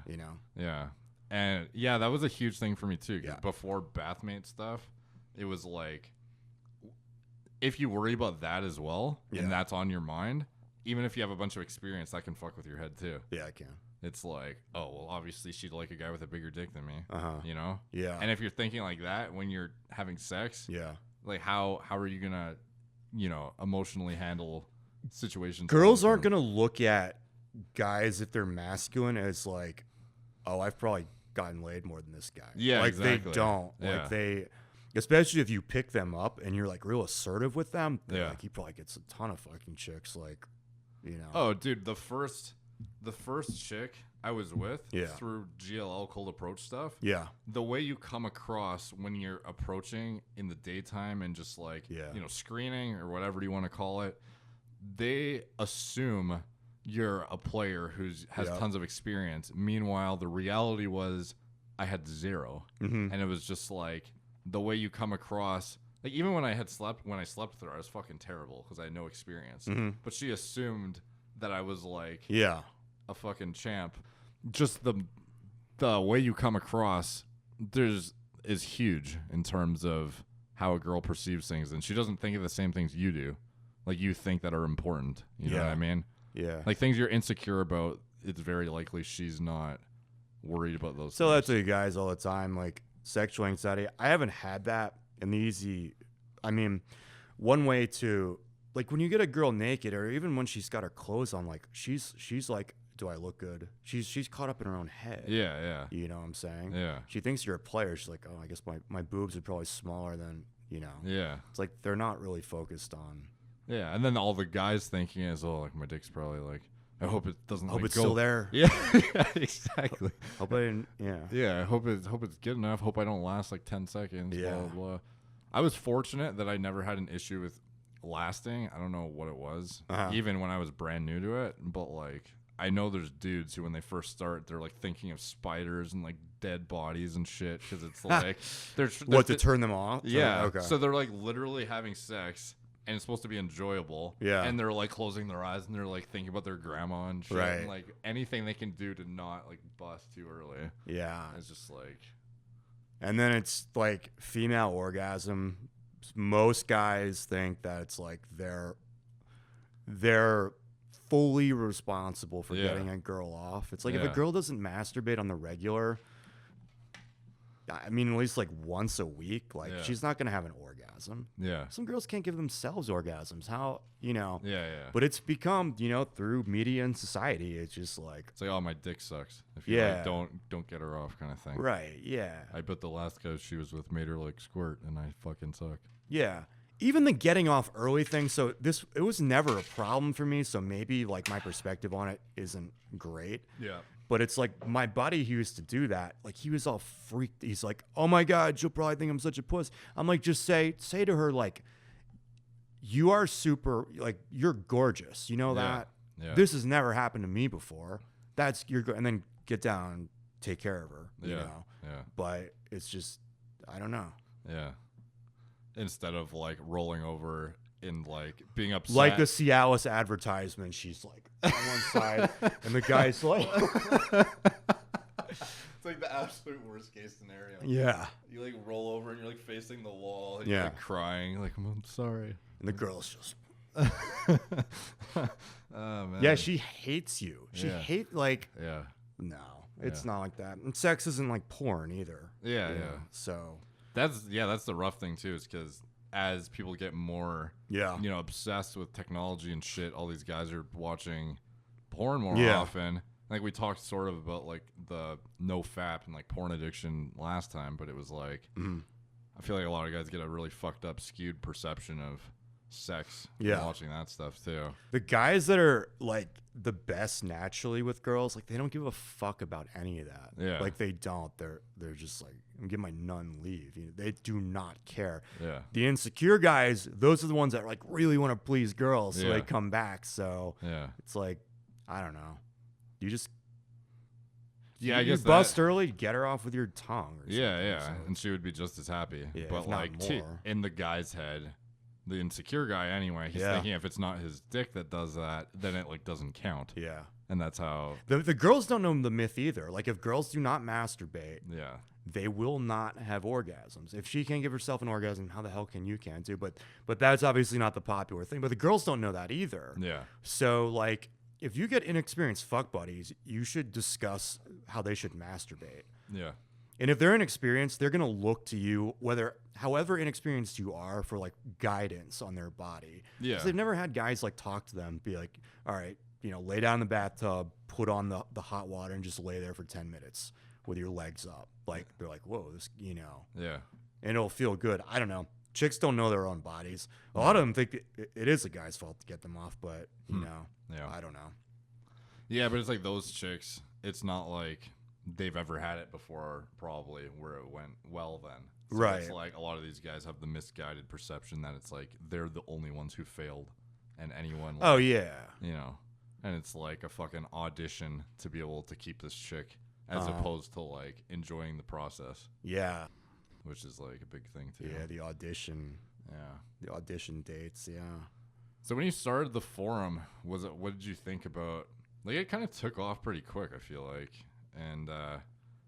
that was a huge thing for me too, because before Bathmate stuff, it was like, if you worry about that as well, and that's on your mind, even if you have a bunch of experience, that can fuck with your head too. Yeah, it can. It's like, oh, well, obviously she'd like a guy with a bigger dick than me, Yeah. And if you're thinking like that when you're having sex, like how are you gonna, emotionally handle situations? Girls aren't gonna look at guys, if they're masculine, as like, oh, I've probably gotten laid more than this guy. Yeah, like exactly. They don't. Like they, especially if you pick them up and you're like real assertive with them. Like he probably gets a ton of fucking chicks. Like, Oh, dude, the first chick I was with through GLL cold approach stuff. Yeah. The way you come across when you're approaching in the daytime and just like, screening or whatever you want to call it, they assume you're a player who has tons of experience. Meanwhile, the reality was I had zero. And it was just like the way you come across, like even when I slept with her, I was fucking terrible because I had no experience. But she assumed that I was like a fucking champ. Just the way you come across is huge in terms of how a girl perceives things, and she doesn't think of the same things you do, like you think that are important. You know what I mean? Yeah. Like things you're insecure about, it's very likely she's not worried about those. So that's what you guys all the time, like sexual anxiety. I haven't had that in the easy. I mean, one way to, like when you get a girl naked, or even when she's got her clothes on, like she's like, do I look good? She's caught up in her own head. Yeah. You know what I'm saying? Yeah. She thinks you're a player. She's like, oh, I guess my boobs are probably smaller than, Yeah. It's like they're not really focused on Yeah, and then all the guys thinking is, oh, like my dick's probably like, I hope it doesn't. Hope like, it's go. still there. Yeah, yeah, exactly. Hope I didn't. Yeah. Yeah, I hope it's good enough. Hope I don't last like 10 seconds. Yeah. Blah, blah, blah. I was fortunate that I never had an issue with lasting. I don't know what it was, even when I was brand new to it. But like, I know there's dudes who, when they first start, they're like thinking of spiders and like dead bodies and shit because it's like they're What to turn them off? Yeah. Okay. So they're like literally having sex. And it's supposed to be enjoyable. Yeah. And they're like closing their eyes and they're like thinking about their grandma and shit. Right. And like anything they can do to not like bust too early. Yeah. It's just like. And then it's like female orgasm. Most guys think that it's like they're fully responsible for getting a girl off. It's like if a girl doesn't masturbate on the regular, I mean, at least like once a week, like she's not going to have an orgasm. Yeah. Some girls can't give themselves orgasms. How, Yeah. But it's become, through media and society, it's just like. It's like, oh, my dick sucks. If you like, don't get her off kind of thing. Right, yeah. I bet the last guy she was with made her like squirt and I fucking suck. Yeah. Even the getting off early thing, so it was never a problem for me, so maybe like my perspective on it isn't great. Yeah. But it's like my buddy who used to do that, like he was all freaked. He's like, oh my God, she'll probably think I'm such a puss. I'm like, just say to her, like, you are super, like, you're gorgeous. You know that? Yeah. This has never happened to me before. And then get down and take care of her, you know? Yeah. But it's just, I don't know. Yeah. Instead of like rolling over and like being upset. Like the Cialis advertisement, she's like on one side, and the guy's like. It's like the absolute worst case scenario. Yeah. You like roll over and you're like facing the wall and Yeah. you're like crying, like, I'm sorry. And the girl's just. Oh, man. Yeah, she hates you. She Yeah. Yeah. No, it's not like that. And sex isn't like porn either. Yeah, you yeah. know, So. That's the rough thing too, is because as people get more, obsessed with technology and shit, all these guys are watching porn more often. Like we talked sort of about like the no fap and like porn addiction last time, but it was like I feel like a lot of guys get a really fucked up, skewed perception of sex from watching that stuff too. The guys that are like the best naturally with girls, like they don't give a fuck about any of that. Yeah. Like they don't. They're just like, I'm getting my nun leave. They do not care. Yeah. The insecure guys, those are the ones that like really want to please girls, so Yeah. they come back. So Yeah. it's like, I don't know. You just Yeah, I you guess bust that, early, get her off with your tongue. Or Yeah, something, yeah, so and she would be just as happy. Yeah, but if not like more. in the guy's head, the insecure guy anyway, he's thinking if it's not his dick that does that, then it like doesn't count. Yeah. And that's how. The girls don't know the myth either. Like if girls do not masturbate, Yeah. they will not have orgasms. If she can't give herself an orgasm, how the hell can you too? But that's obviously not the popular thing. But the girls don't know that either. Yeah. So like if you get inexperienced fuck buddies, you should discuss how they should masturbate. Yeah. And if they're inexperienced, they're gonna look to you, however inexperienced you are, for like guidance on their body. Yeah. 'Cause they've never had guys like talk to them, be like, all right, lay down in the bathtub, put on the hot water, and just lay there for 10 minutes with your legs up. Like they're like, whoa, this, Yeah. and it'll feel good. I don't know. Chicks don't know their own bodies. A lot of them think it is a guy's fault to get them off, but Yeah. I don't know. Yeah, but it's like those chicks, it's not like they've ever had it before, probably, where it went well then. So Right. It's like a lot of these guys have the misguided perception that it's like they're the only ones who failed, and anyone. Oh yeah. And it's like a fucking audition to be able to keep this chick, as opposed to like enjoying the process, Yeah. which is like a big thing too. Yeah. The audition dates. Yeah. So when you started the forum, what did you think about? Like it kind of took off pretty quick, I feel like, and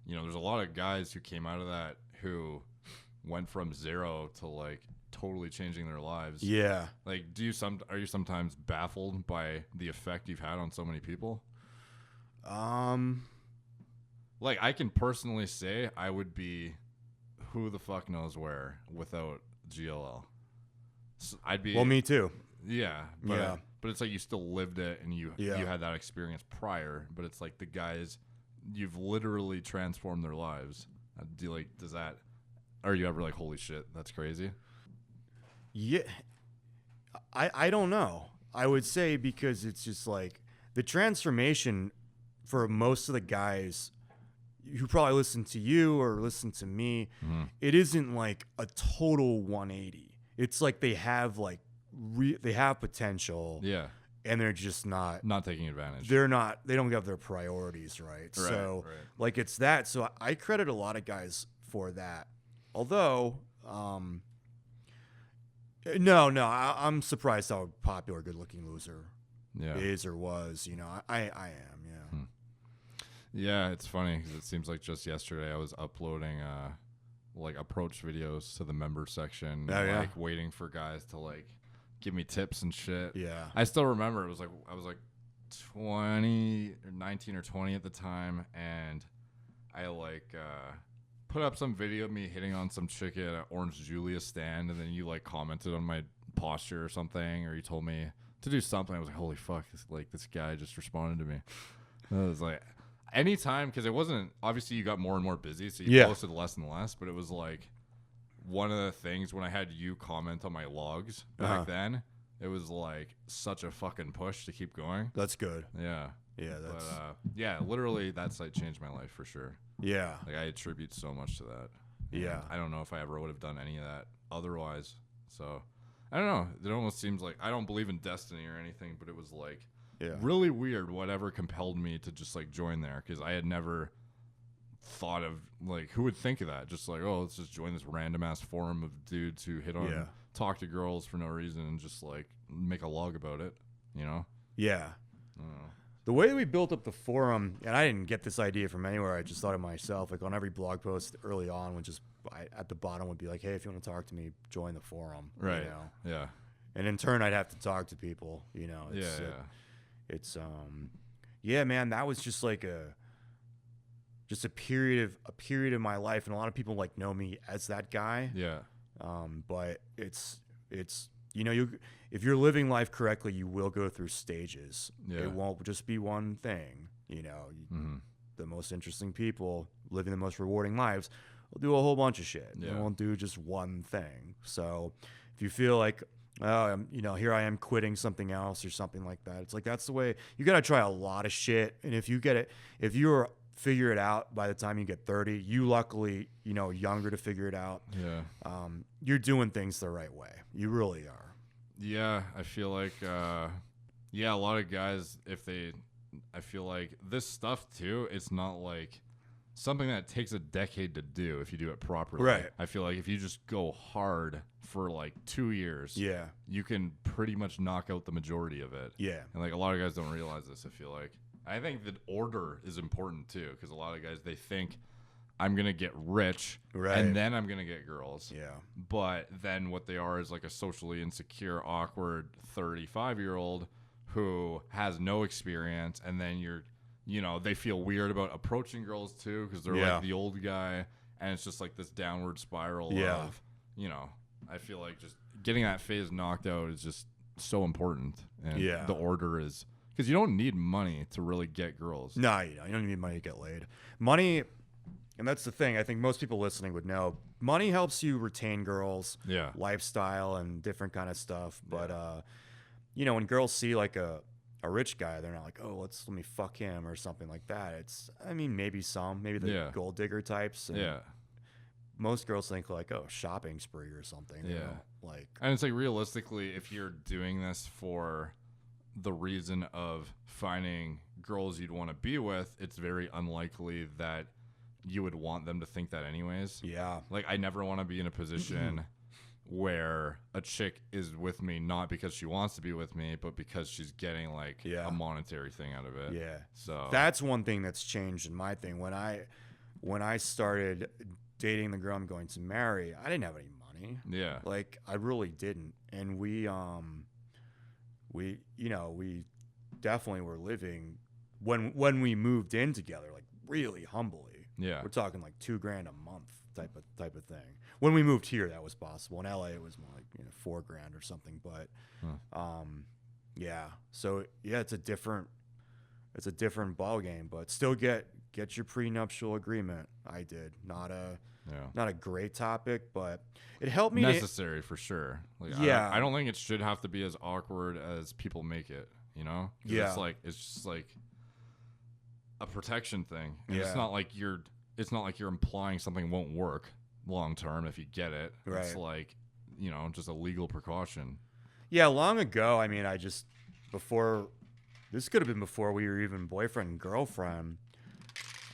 there's a lot of guys who came out of that who went from zero to like totally changing their lives. Yeah. Like, are you sometimes baffled by the effect you've had on so many people? Like I can personally say I would be who the fuck knows where without GLL. So I'd be. Well, me too. Yeah. But it's like you still lived it and you had that experience prior, but it's like the guys, you've literally transformed their lives. Are you ever like, holy shit, that's crazy? Yeah. I don't know. I would say because it's just like the transformation for most of the guys who probably listen to you or listen to me, it isn't like a total 180. It's like they have like they have potential. Yeah. And they're just not taking advantage. They don't have their priorities right. So like it's that. So I credit a lot of guys for that. Although, I'm surprised how popular Good Looking Loser is or was. You know, I am. Yeah. Yeah, it's funny because it seems like just yesterday I was uploading like approach videos to the member section, like waiting for guys to like give me tips and shit. Yeah. I still remember it was like I was like 20 or 19 or 20 at the time, and I like put up some video of me hitting on some chick at an Orange Julius stand, and then you like commented on my posture or something, or you told me to do something. I was like, holy fuck, this guy just responded to me. I was like, anytime, because it wasn't, obviously you got more and more busy, so you posted less and less, but it was like one of the things when I had you comment on my logs back then, it was like such a fucking push to keep going. That's good. Yeah. Yeah. That's literally that site changed my life for sure. Yeah. Like I attribute so much to that. Yeah. I don't know if I ever would have done any of that otherwise. So I don't know. It almost seems like I don't believe in destiny or anything, but it was like really weird whatever compelled me to just like join there, because I had never thought of like, who would think of that? Just like, oh, let's just join this random ass forum of dudes who hit on talk to girls for no reason and just like make a log about it, you know? Yeah. The way we built up the forum, and I didn't get this idea from anywhere, I just thought of myself, like on every blog post early on would just at the bottom would be like, hey, if you want to talk to me, join the forum. Right. You know? Yeah. And in turn I'd have to talk to people, you know. It's man, that was just like a period of my life, and a lot of people like know me as that guy. Yeah. But it's you know, if you're living life correctly, you will go through stages. Yeah. It won't just be one thing. You know, the most interesting people living the most rewarding lives will do a whole bunch of shit. Yeah. They won't do just one thing. So if you feel like, you know, here I am quitting something else or something like that, it's like that's the way. You got to try a lot of shit, and if you're figure it out by the time you get 30, you luckily, you know, younger to figure it out. Yeah. You're doing things the right way. You really are. Yeah, I feel like a lot of guys, I feel like this stuff too, it's not like something that takes a decade to do if you do it properly. Right. I feel like if you just go hard for like 2 years, you can pretty much knock out the majority of it. Yeah. And like a lot of guys don't realize this, I feel like. I think that order is important too, because a lot of guys, they think I'm going to get rich and then I'm going to get girls. Yeah. But then what they are is like a socially insecure, awkward 35-year-old who has no experience. And then they feel weird about approaching girls too, because they're like the old guy. And it's just like this downward spiral of, you know, I feel like just getting that phase knocked out is just so important. And the order is, because you don't need money to really get girls. No, you don't need money to get laid. Money, and that's the thing, I think most people listening would know, money helps you retain girls, lifestyle, and different kind of stuff. But, you know, when girls see like a rich guy, they're not like, oh, let me fuck him or something like that. It's, I mean, maybe the gold digger types. And most girls think like, oh, shopping spree or something. You know? Like, and it's like realistically, if you're doing this for the reason of finding girls you'd want to be with, it's very unlikely that you would want them to think that anyways. Yeah. Like, I never want to be in a position where a chick is with me not because she wants to be with me, but because she's getting like a monetary thing out of it. Yeah. So that's one thing that's changed in my thing. When I started dating the girl I'm going to marry, I didn't have any money. Yeah. Like, I really didn't. And we definitely were living when we moved in together, like really humbly. Yeah. We're talking like $2,000 a month type of thing. When we moved here, that was possible. In LA, it was more like, you know, $4,000 or something. But so it's a different ball game. But still get your prenuptial agreement. I did not not a great topic, but it helped me. Necessary for sure. Like, Yeah. I don't think it should have to be as awkward as people make it. You know? 'Cause Yeah. It's just like a protection thing. And Yeah. it's not like you're implying something won't work long term if you get it. Right. It's like, you know, just a legal precaution. Yeah, long ago, I mean, this could have been before we were even boyfriend and girlfriend.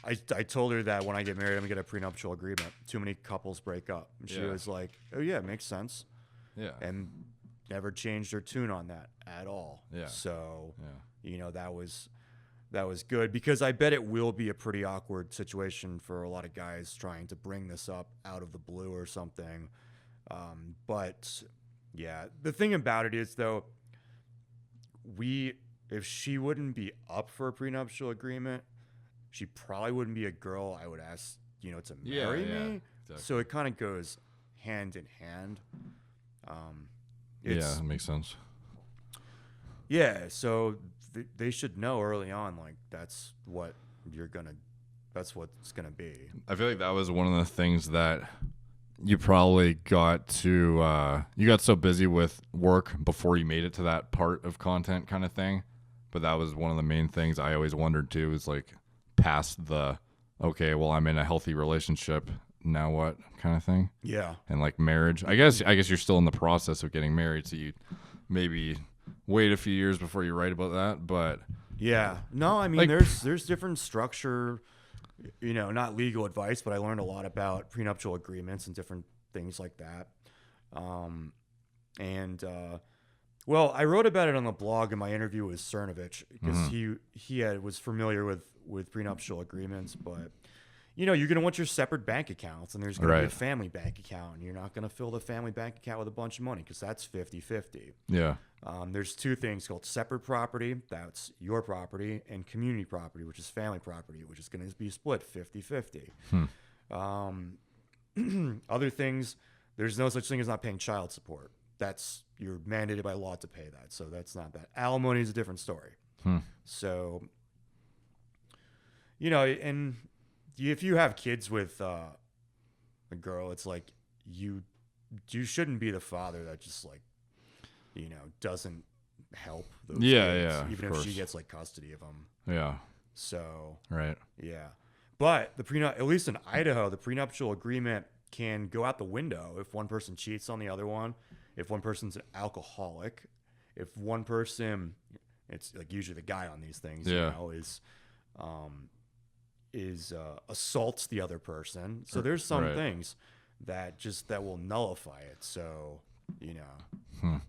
I told her that when I get married, I'm going to get a prenuptial agreement. Too many couples break up. And she was like, oh, yeah, it makes sense. Yeah. And never changed her tune on that at all. Yeah. So, you know, that was good, because I bet it will be a pretty awkward situation for a lot of guys trying to bring this up out of the blue or something. But yeah, the thing about it is, though, if she wouldn't be up for a prenuptial agreement, she probably wouldn't be a girl I would ask, you know, to marry me. Exactly. So it kind of goes hand in hand. Yeah, that makes sense. Yeah, so they should know early on, like, that's what it's gonna be. I feel like that was one of the things that you probably got to you got so busy with work before you made it to that part of content kind of thing. But that was one of the main things I always wondered too, is like past the okay, well, I'm in a healthy relationship, now what kind of thing. Yeah. And like marriage. I guess you're still in the process of getting married, so you maybe wait a few years before you write about that, but yeah. No, I mean, like, there's different structure, you know, not legal advice, but I learned a lot about prenuptial agreements and different things like that. Well, I wrote about it on the blog in my interview with Cernovich, because he was familiar with prenuptial agreements, but you know, you're going to want your separate bank accounts, and there's going to be a family bank account, and you're not going to fill the family bank account with a bunch of money, because that's 50-50. Yeah. There's two things called separate property, that's your property, and community property, which is family property, which is going to be split 50-50. Other things, there's no such thing as not paying child support. You're mandated by law to pay that, so that's not that. Alimony is a different story. So, you know, and if you have kids with a girl, it's like you shouldn't be the father that just, like, you know, doesn't help those kids, even if she gets like custody of them. Yeah. So right. Yeah, but at least in Idaho, the prenuptial agreement can go out the window if one person cheats on the other one, if one person's an alcoholic, if one person, it's like usually the guy on these things, you know, assaults the other person. So there's some things that will nullify it. So, you know.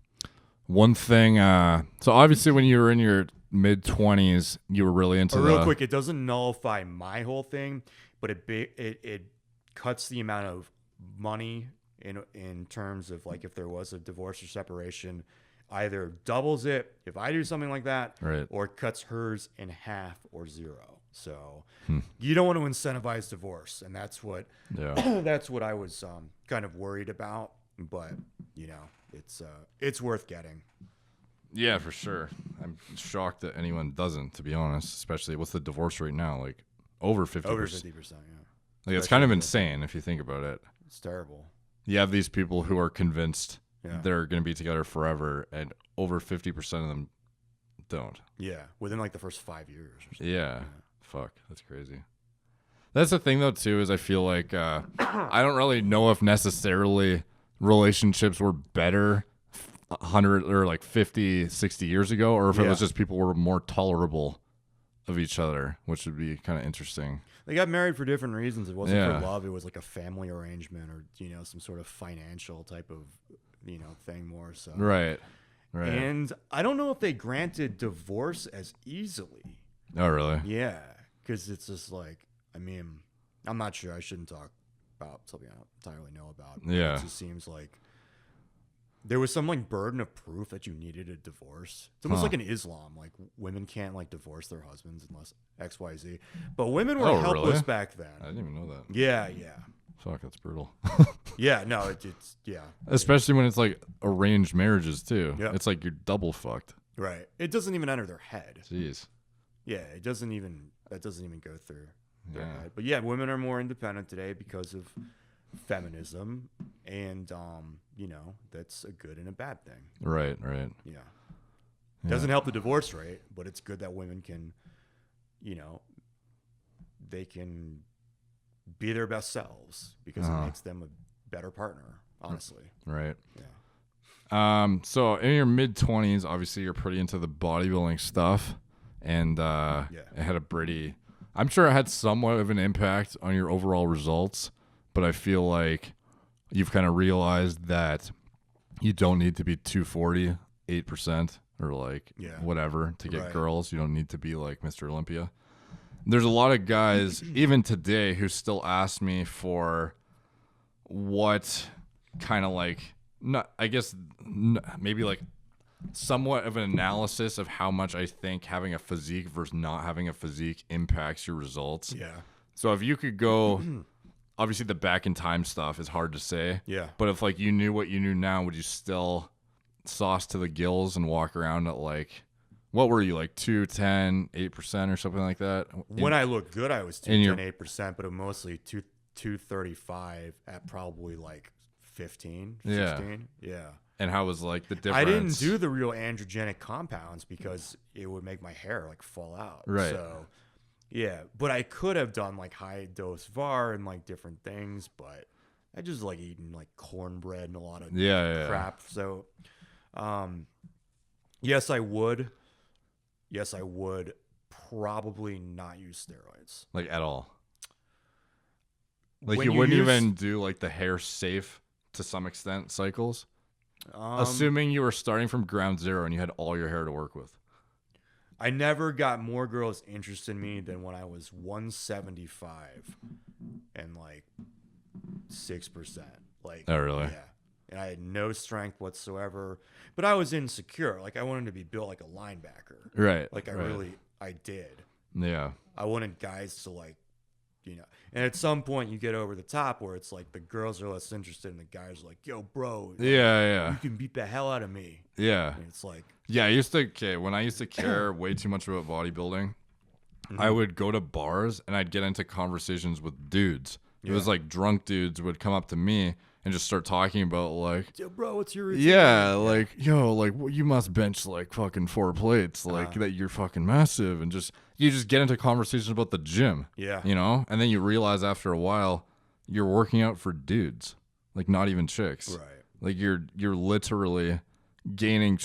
One thing, so obviously when you were in your mid-20s, you were really into real quick, it doesn't nullify my whole thing, but it cuts the amount of money in terms of, like, if there was a divorce or separation, either doubles it if I do something like that, or cuts hers in half or zero. So you don't want to incentivize divorce, and that's what I was kind of worried about. But you know, it's worth getting. Yeah, for sure. I'm shocked that anyone doesn't, to be honest. Especially, what's the divorce rate now? Like over 50%. Over 50%, yeah. Like, it's kind of insane if you think about it. It's terrible. You have these people who are convinced they're going to be together forever, and over 50% of them don't. Yeah, within like the first 5 years or something. Yeah. Fuck, that's crazy. That's the thing, though, too, is I feel like I don't really know if necessarily relationships were better 100 or like 50, 60 years ago, or if it was just people were more tolerable of each other, which would be kind of interesting. They got married for different reasons. It wasn't for love. It was like a family arrangement, or, you know, some sort of financial type of, you know, thing more so. Right. And I don't know if they granted divorce as easily. Oh, really? Yeah, because it's just like, I mean, I'm not sure. I shouldn't talk about something I don't entirely know about. Yeah. It just seems like there was some, like, burden of proof that you needed a divorce. It's almost like in Islam. Like, women can't, like, divorce their husbands unless XYZ. But women were helpless back then. I didn't even know that. Yeah. Fuck, that's brutal. Yeah, no, it's especially when it's like arranged marriages too. Yep. It's like you're double fucked. Right. It doesn't even enter their head. Jeez. Yeah, that doesn't even go through their head. But yeah, women are more independent today because of feminism, and you know, that's a good and a bad thing. Right. Yeah. Doesn't help the divorce rate, but it's good that women can, you know, they can be their best selves because it makes them a better partner, honestly. Right. Yeah. So in your mid-20s, obviously you're pretty into the bodybuilding stuff, and it had a pretty, I'm sure it had somewhat of an impact on your overall results, but I feel like you've kind of realized that you don't need to be 240, 8% or like whatever to get girls. You don't need to be like Mr. Olympia. There's a lot of guys, even today, who still ask me for what kind of like, not, I guess, maybe like somewhat of an analysis of how much I think having a physique versus not having a physique impacts your results. Yeah. So if you could go, obviously the back in time stuff is hard to say. Yeah. But if like you knew what you knew now, would you still sauce to the gills and walk around at like, what were you, like 210, 8% or something like that? When I looked good, I was 210, 8%, but mostly 235 at probably like 15, 16. Yeah. And how was like the difference? I didn't do the real androgenic compounds because it would make my hair like fall out. Right. So, yeah. But I could have done like high dose VAR and like different things, but I just like eating like cornbread and a lot of crap. So, yes, I would. Yes, I would probably not use steroids. Like at all? Like you wouldn't even do like the hair safe to some extent cycles? Assuming you were starting from ground zero and you had all your hair to work with. I never got more girls interested in me than when I was 175 and like 6%. Like, oh, really? Yeah. And I had no strength whatsoever, but I was insecure. Like I wanted to be built like a linebacker. Right. Like I did. Yeah. I wanted guys to like, you know, and at some point you get over the top where it's like the girls are less interested and the guys are like, yo, bro. Like, you can beat the hell out of me. Yeah. And it's like. Yeah, when I used to care way too much about bodybuilding, I would go to bars and I'd get into conversations with dudes. It was like drunk dudes would come up to me and just start talking about like, yo, bro, what's your routine? Yeah, like, yo, like you must bench like fucking 4 plates, like that you're fucking massive, and you just get into conversations about the gym. Yeah. You know? And then you realize after a while you're working out for dudes, like not even chicks. Right. Like you're literally gaining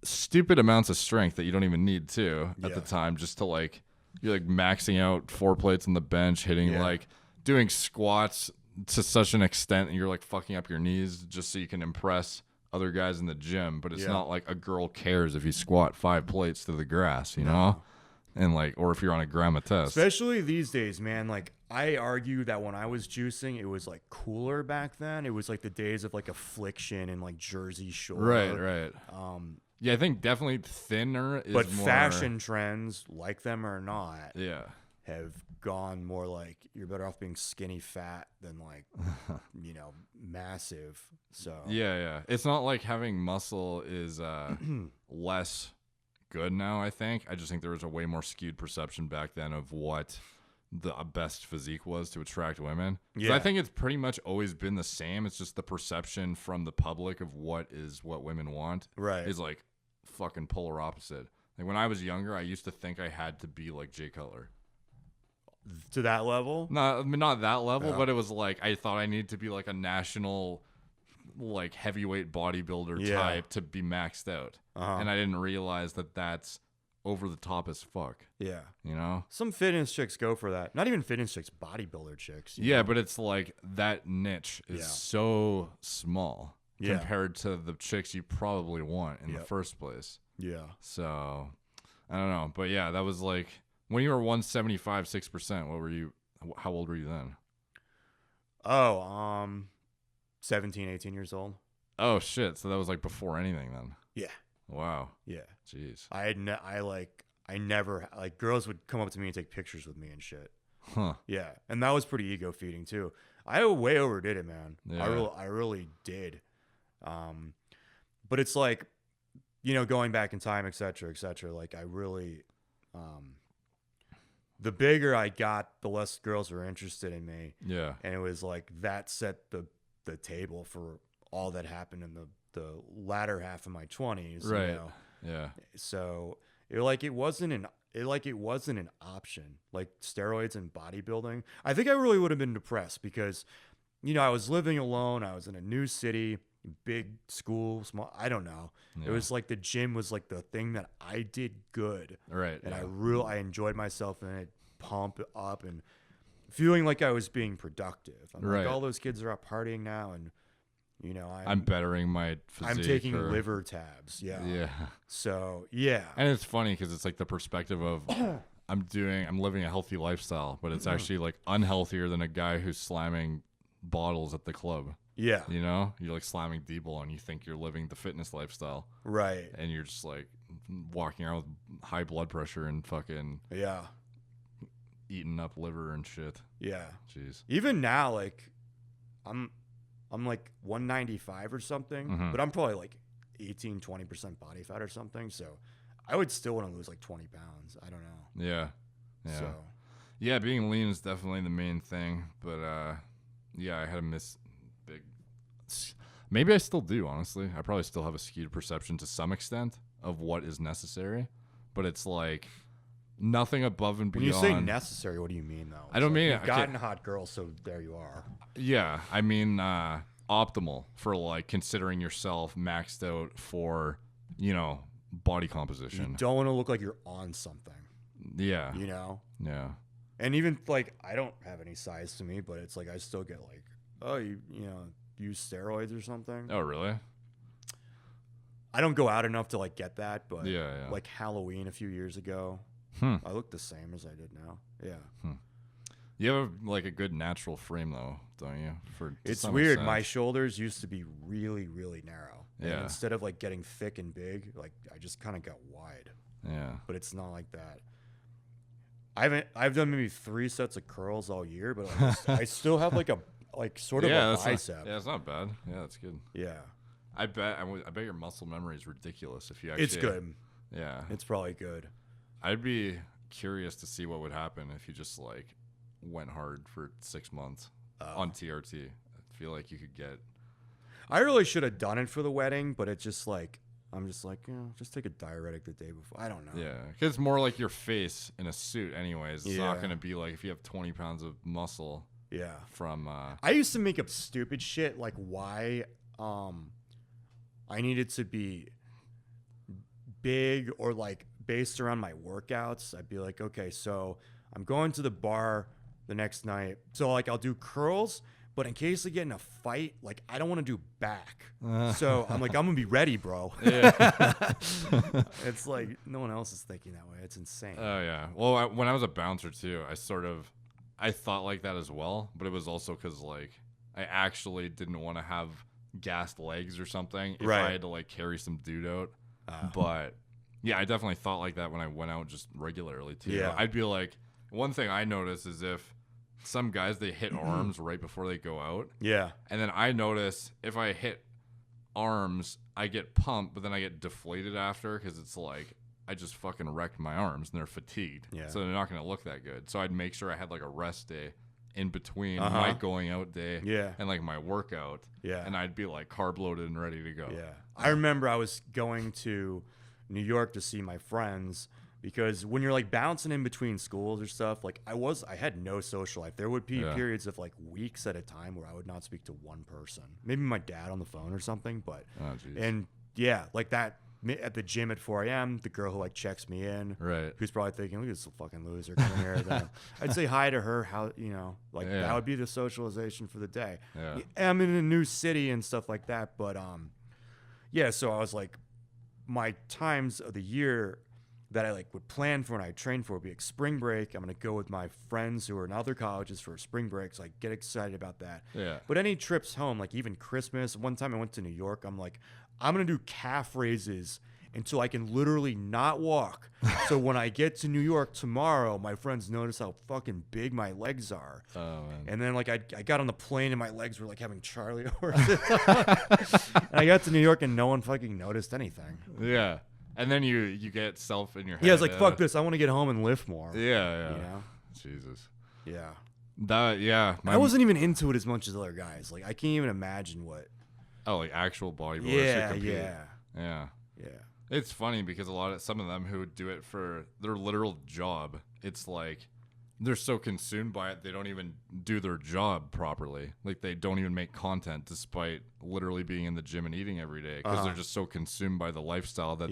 stupid amounts of strength that you don't even need to at the time, just to like, you're like maxing out 4 plates on the bench, hitting like doing squats to such an extent that you're like fucking up your knees just so you can impress other guys in the gym. But it's not like a girl cares if you squat 5 plates to the grass, you know? And like, or if you're on a grandma test. Especially these days, man. Like I argue that when I was juicing, it was like cooler back then. It was like the days of like Affliction and like Jersey Shore. Right. Yeah, I think definitely thinner is but more... fashion trends, like them or not, have gone more like you're better off being skinny fat than like, you know, massive. So yeah. It's not like having muscle is less good now, I think. I just think there was a way more skewed perception back then of what the best physique was to attract women. I think it's pretty much always been the same. It's just the perception from the public of what women want is like fucking polar opposite. Like when I was younger, I used to think I had to be like Jay Cutler. To that level? Not that level, but it was like I thought I needed to be like a national like heavyweight bodybuilder type to be maxed out. And I didn't realize that that's over the top as fuck. Yeah. You know? Some fitness chicks go for that. Not even fitness chicks, bodybuilder chicks. Yeah, know? But it's like that niche is so small compared to the chicks you probably want in the first place. Yeah. So, I don't know. But yeah, that was like, when you were 175, 6%, how old were you then? 17, 18 years old. Oh, shit. So that was like before anything then? Yeah. Wow. Yeah. Jeez. I never, girls would come up to me and take pictures with me and shit. Huh. Yeah. And that was pretty ego feeding too. I way overdid it, man. Yeah. I really did. But it's like, you know, going back in time, et cetera, like I really, the bigger I got, the less girls were interested in me. Yeah. And it was like that set the table for all that happened in the latter half of my 20s. Right. You know? Yeah. So it wasn't an option, like steroids and bodybuilding. I think I really would have been depressed because, you know, I was living alone. I was in a new city, big school, small. I don't know. Yeah. It was like the gym was like the thing that I did good. Right. And yeah. I enjoyed myself in it, pump up and feeling like I was being productive. I'm Right. like, all those kids are out partying now, and you know, I'm bettering my physique. I'm taking liver tabs. Yeah. Yeah. So yeah. And it's funny because it's like the perspective of I'm living a healthy lifestyle, but it's actually like unhealthier than a guy who's slamming bottles at the club. Yeah. You know, you're like slamming D-ball and you think you're living the fitness lifestyle. Right. And you're just like walking around with high blood pressure and fucking eating up liver and shit. Yeah. Jeez. Even now, like I'm like 195 or something, but I'm probably like 18-20% body fat or something. So I would still want to lose like 20 pounds. I don't know. Yeah. Yeah. So yeah, being lean is definitely the main thing. But yeah, I had a big. Maybe I still do, honestly. I probably still have a skewed perception to some extent of what is necessary. But it's like nothing above and beyond. When you say necessary, what do you mean, though? I don't mean you've gotten hot girls, so there you are. Yeah, I mean optimal for like considering yourself maxed out for, you know, body composition. You don't want to look like you're on something. Yeah. You know? Yeah. And even like I don't have any size to me, but it's like I still get like, oh, you know, use steroids or something. Oh, really? I don't go out enough to like get that, but yeah. like Halloween a few years ago, I look the same as I did now. Yeah. You have like a good natural frame though, don't you? It's weird. Extent. My shoulders used to be really, really narrow. Yeah. And instead of like getting thick and big, like I just kind of got wide. Yeah. But it's not like that. I've done maybe 3 sets of curls all year, but I still have like a sort of a bicep. It's not bad. Yeah, that's good. Yeah. I bet your muscle memory is ridiculous if you actually. It's good. Yeah. It's probably good. I'd be curious to see what would happen if you just like went hard for 6 months on TRT. I feel like you could get. I really should have done it for the wedding, but it's just like I'm just like, you know, just take a diuretic the day before. I don't know. Yeah, because it's more like your face in a suit, anyways. It's not gonna be like if you have 20 pounds of muscle. Yeah. From. I used to make up stupid shit like why I needed to be big or like based around my workouts. I'd be like, okay, so I'm going to the bar the next night. So like I'll do curls, but in case I get in a fight, like I don't want to do back. So I'm like, I'm going to be ready, bro. Yeah. It's like no one else is thinking that way. It's insane. Oh, yeah. Well, when I was a bouncer too, I thought like that as well. But it was also because like I actually didn't want to have gassed legs or something if I had to like carry some dude out. But yeah, I definitely thought like that when I went out just regularly too. Yeah. I'd be like, one thing I notice is if some guys, they hit arms right before they go out. Yeah. And then I notice if I hit arms, I get pumped, but then I get deflated after because it's like I just fucking wrecked my arms and they're fatigued. Yeah. So they're not going to look that good. So I'd make sure I had like a rest day in between my going out day and like my workout. Yeah. And I'd be like carb loaded and ready to go. Yeah. I remember I was going to New York to see my friends because when you're like bouncing in between schools or stuff, like I had no social life. There would be periods of like weeks at a time where I would not speak to one person, maybe my dad on the phone or something. But and yeah, like that at the gym at 4 a.m., the girl who like checks me in, who's probably thinking, look at this fucking loser coming here. Then I'd say hi to her. How, you know, like that would be the socialization for the day. Yeah. I'm in a new city and stuff like that. But yeah, so I was like, my times of the year that I like would plan for and I train for would be like spring break. I'm going to go with my friends who are in other colleges for spring break. So I get excited about that. Yeah. But any trips home, like even Christmas, one time I went to New York, I'm like, I'm going to do calf raises until I can literally not walk. So when I get to New York tomorrow, my friends notice how fucking big my legs are. Oh, man. And then like I got on the plane and my legs were like having Charlie horses. And I got to New York and no one fucking noticed anything. Yeah. And then you get self in your head. Yeah, it's like, fuck this. I want to get home and lift more. Yeah, yeah. You know? Jesus. Yeah. I I wasn't even into it as much as other guys. Like, I can't even imagine what. Oh, like actual bodybuilders. Yeah, yeah. Yeah. It's funny because some of them who do it for their literal job, it's like they're so consumed by it they don't even do their job properly. Like they don't even make content despite literally being in the gym and eating every day because they're just so consumed by the lifestyle that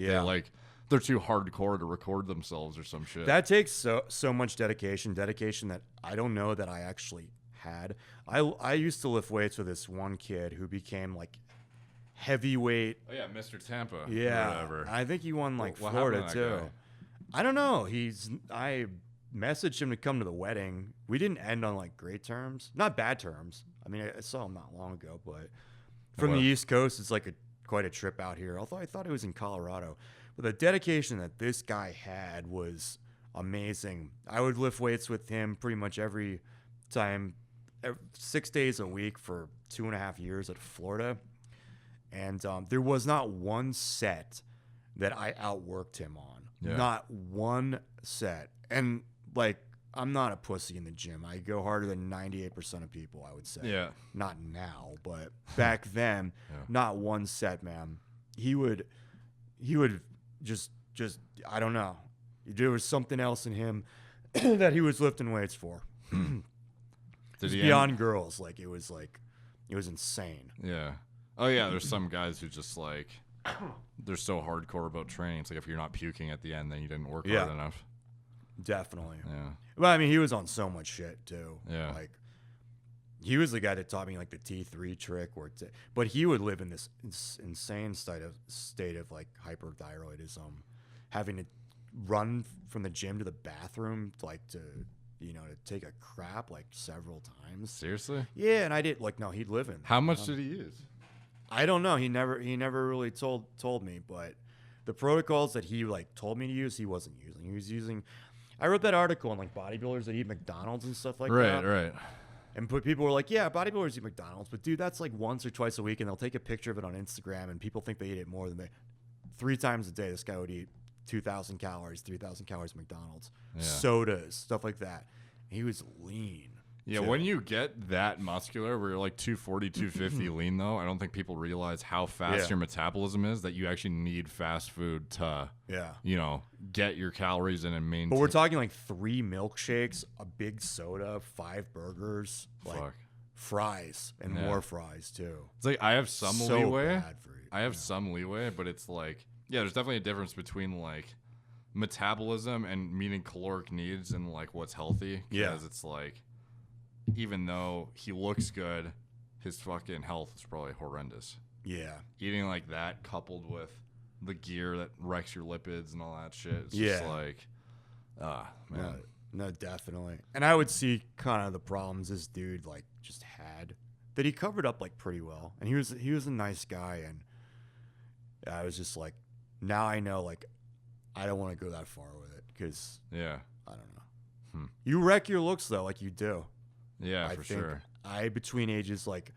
they're too hardcore to record themselves or some shit. That takes so much dedication that I don't know that I actually had. I used to lift weights with this one kid who became like heavyweight. Oh yeah, Mr. Tampa. Yeah, or whatever. I think he won like What Florida happened to that too. guy? I don't know. I messaged him to come to the wedding. We didn't end on like great terms, not bad terms. I mean, I saw him not long ago, but from the East Coast, it's like quite a trip out here. Although I thought it was in Colorado, but the dedication that this guy had was amazing. I would lift weights with him pretty much every time, 6 days a week for 2.5 years at Florida. And there was not one set that I outworked him on. Yeah. Not one set. And, like, I'm not a pussy in the gym. I go harder than 98% of people, I would say. Yeah. Not now, but back then, not one set, man. He would just I don't know. There was something else in him that he was lifting weights for. It's beyond girls. Like, it was insane. Yeah. Oh yeah, there's some guys who just like they're so hardcore about training. It's like if you're not puking at the end, then you didn't work hard enough. Definitely. Yeah. Well, I mean, he was on so much shit too. Yeah. Like, he was the guy that taught me like the T3 trick, but he would live in this insane state of like hyperthyroidism, having to run from the gym to the bathroom, like to take a crap like several times. Seriously? Yeah, and I did like no, he'd live in. How much did he use? I don't know. He never really told me, but the protocols that he like told me to use, he wasn't using. He was using. I wrote that article on like bodybuilders that eat McDonald's and stuff like that. Right. And people were like, yeah, bodybuilders eat McDonald's, but dude, that's like once or twice a week, and they'll take a picture of it on Instagram, and people think they eat it more than 3 times a day. This guy would eat 2,000 calories, 3,000 calories McDonald's, sodas, stuff like that. He was lean. Yeah, when you get that muscular, where you're like 240, 250 lean, though, I don't think people realize how fast your metabolism is, that you actually need fast food to, get your calories in and maintain. But we're talking like 3 milkshakes, a big soda, 5 burgers, like fries, and more fries, too. It's like I have some leeway. Bad for you. I have some leeway, but it's like, there's definitely a difference between like metabolism and meeting caloric needs and like what's healthy. Because it's like, even though he looks good, his fucking health is probably horrendous. Yeah. Eating like that coupled with the gear that wrecks your lipids and all that shit. It's just like, man. No, definitely. And I would see kind of the problems this dude like just had that he covered up like pretty well. And he was a nice guy, and I was just like, now I know like I don't want to go that far with it because I don't know. You wreck your looks though, like you do. Yeah, for sure. Between ages, like,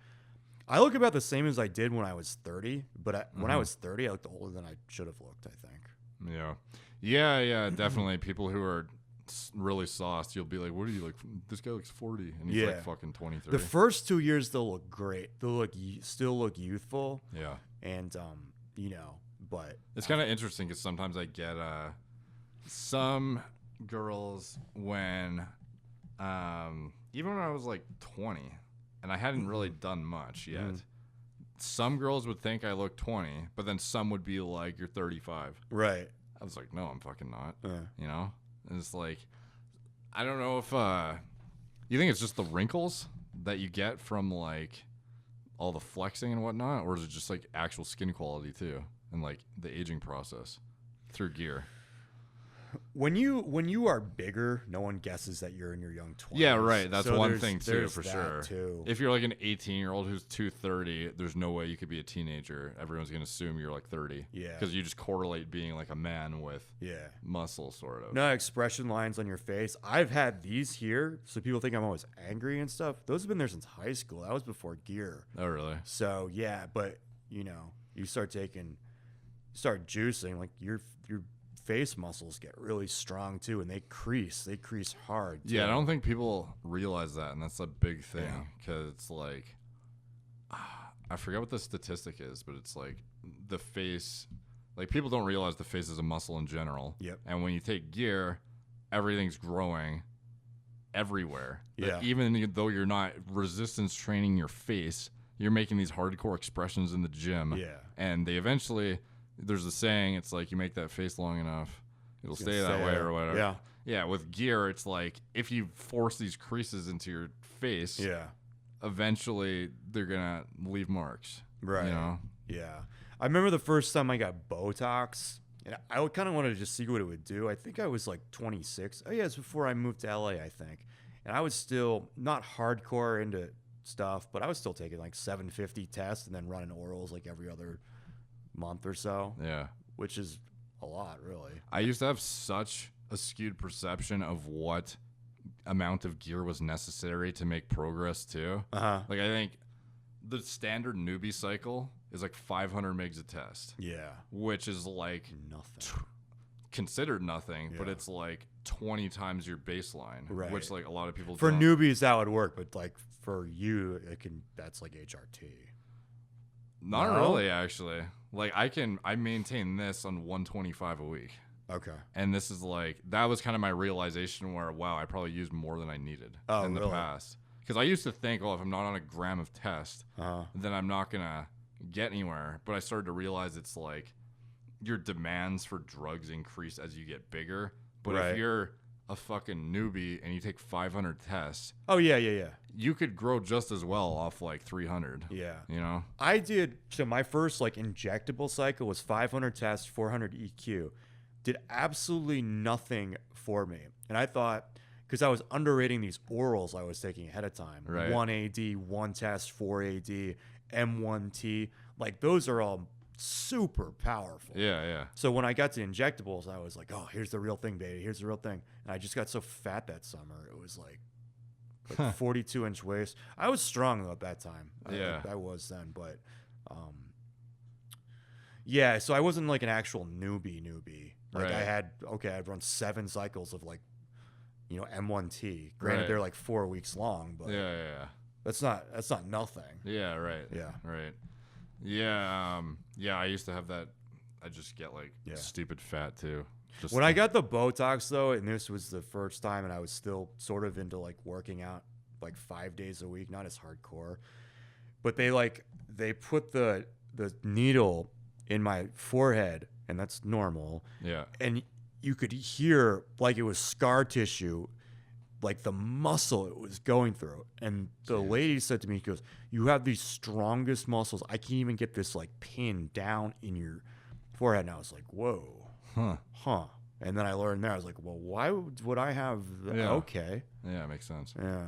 I look about the same as I did when I was 30, but when I was 30, I looked older than I should have looked, I think. Yeah, definitely. People who are really sauced, you'll be like, what are you, like, this guy looks 40, and he's like fucking 23. The first 2 years, they'll look great. They'll still look youthful. Yeah. And, but. It's kind of interesting because sometimes I get some girls when... even when I was like 20 and I hadn't really done much yet, some girls would think I look 20, but then some would be like, you're 35. Right. I was like, no, I'm fucking not. And it's like, I don't know if you think it's just the wrinkles that you get from like all the flexing and whatnot, or is it just like actual skin quality too, and like the aging process through gear? When you are bigger, no one guesses that you're in your young 20s. Yeah, right. That's one thing too, for that sure. Too. If you're like an 18-year-old who's 230, there's no way you could be a teenager. Everyone's gonna assume you're like 30. Yeah. Because you just correlate being like a man with muscle, sort of. No expression lines on your face. I've had these here, so people think I'm always angry and stuff. Those have been there since high school. That was before gear. Oh, really? So yeah, but you start juicing, like you're face muscles get really strong too, and they crease hard too. Yeah, I don't think people realize that, and that's a big thing because it's like, I forget what the statistic is, but it's like the face, like people don't realize the face is a muscle in general. Yep. And when you take gear, everything's growing everywhere. Yeah. Even though you're not resistance training your face, you're making these hardcore expressions in the gym. Yeah. And they eventually, there's a saying, it's like you make that face long enough, it'll stay that way or whatever. Yeah. Yeah, with gear, it's like if you force these creases into your face, eventually they're gonna leave marks. Right. You know? Yeah. I remember the first time I got Botox, and I kind of wanted to just see what it would do. I think I was like 26. Oh yeah, it's before I moved to LA, I think. And I was still not hardcore into stuff, but I was still taking like 750 tests and then running orals like every other month or so. Yeah. Which is a lot, really. I used to have such a skewed perception of what amount of gear was necessary to make progress too. Like I think the standard newbie cycle is like 500 megs a test. Yeah. Which is like nothing. Considered nothing, but it's like 20 times your baseline, which like a lot of people for don't. Newbies that would work, but like for you that's like HRT. Not really, actually. Like I maintain this on 125 a week. Okay. And this is like, that was kind of my realization where, wow, I probably used more than I needed in the past. Because I used to think, oh, if I'm not on a gram of test, then I'm not going to get anywhere. But I started to realize it's like your demands for drugs increase as you get bigger. But if you're a fucking newbie and you take 500 tests. Oh, yeah. You could grow just as well off like 300. Yeah. You know? I did, so my first like injectable cycle was 500 tests, 400 EQ. Did absolutely nothing for me. And I thought, because I was underrating these orals I was taking ahead of time. Right. 1 AD, 1 test, 4 AD, M1T. Like those are all super powerful. Yeah. So when I got to injectables, I was like, oh, here's the real thing, baby. Here's the real thing. And I just got so fat that summer. It was like 42-inch waist. I was strong though at that time. I was then. But yeah, so I wasn't like an actual newbie. Like I'd run 7 cycles of like, you know, M1T. Granted, they're like 4 weeks long, but that's not nothing. Yeah, right. Yeah. Right. Yeah, I used to have that. I just get like stupid fat too. Just when I got the Botox though, and this was the first time, and I was still sort of into like working out like 5 days a week, not as hardcore, but they put the needle in my forehead, and that's normal. Yeah. And you could hear like it was scar tissue, like the muscle it was going through. And the lady said to me, she goes, you have the strongest muscles. I can't even get this like pin down in your forehead. And I was like, whoa. Huh. And then I learned there, I was like, well, why would I have that? Yeah. Okay. Yeah, it makes sense. Yeah.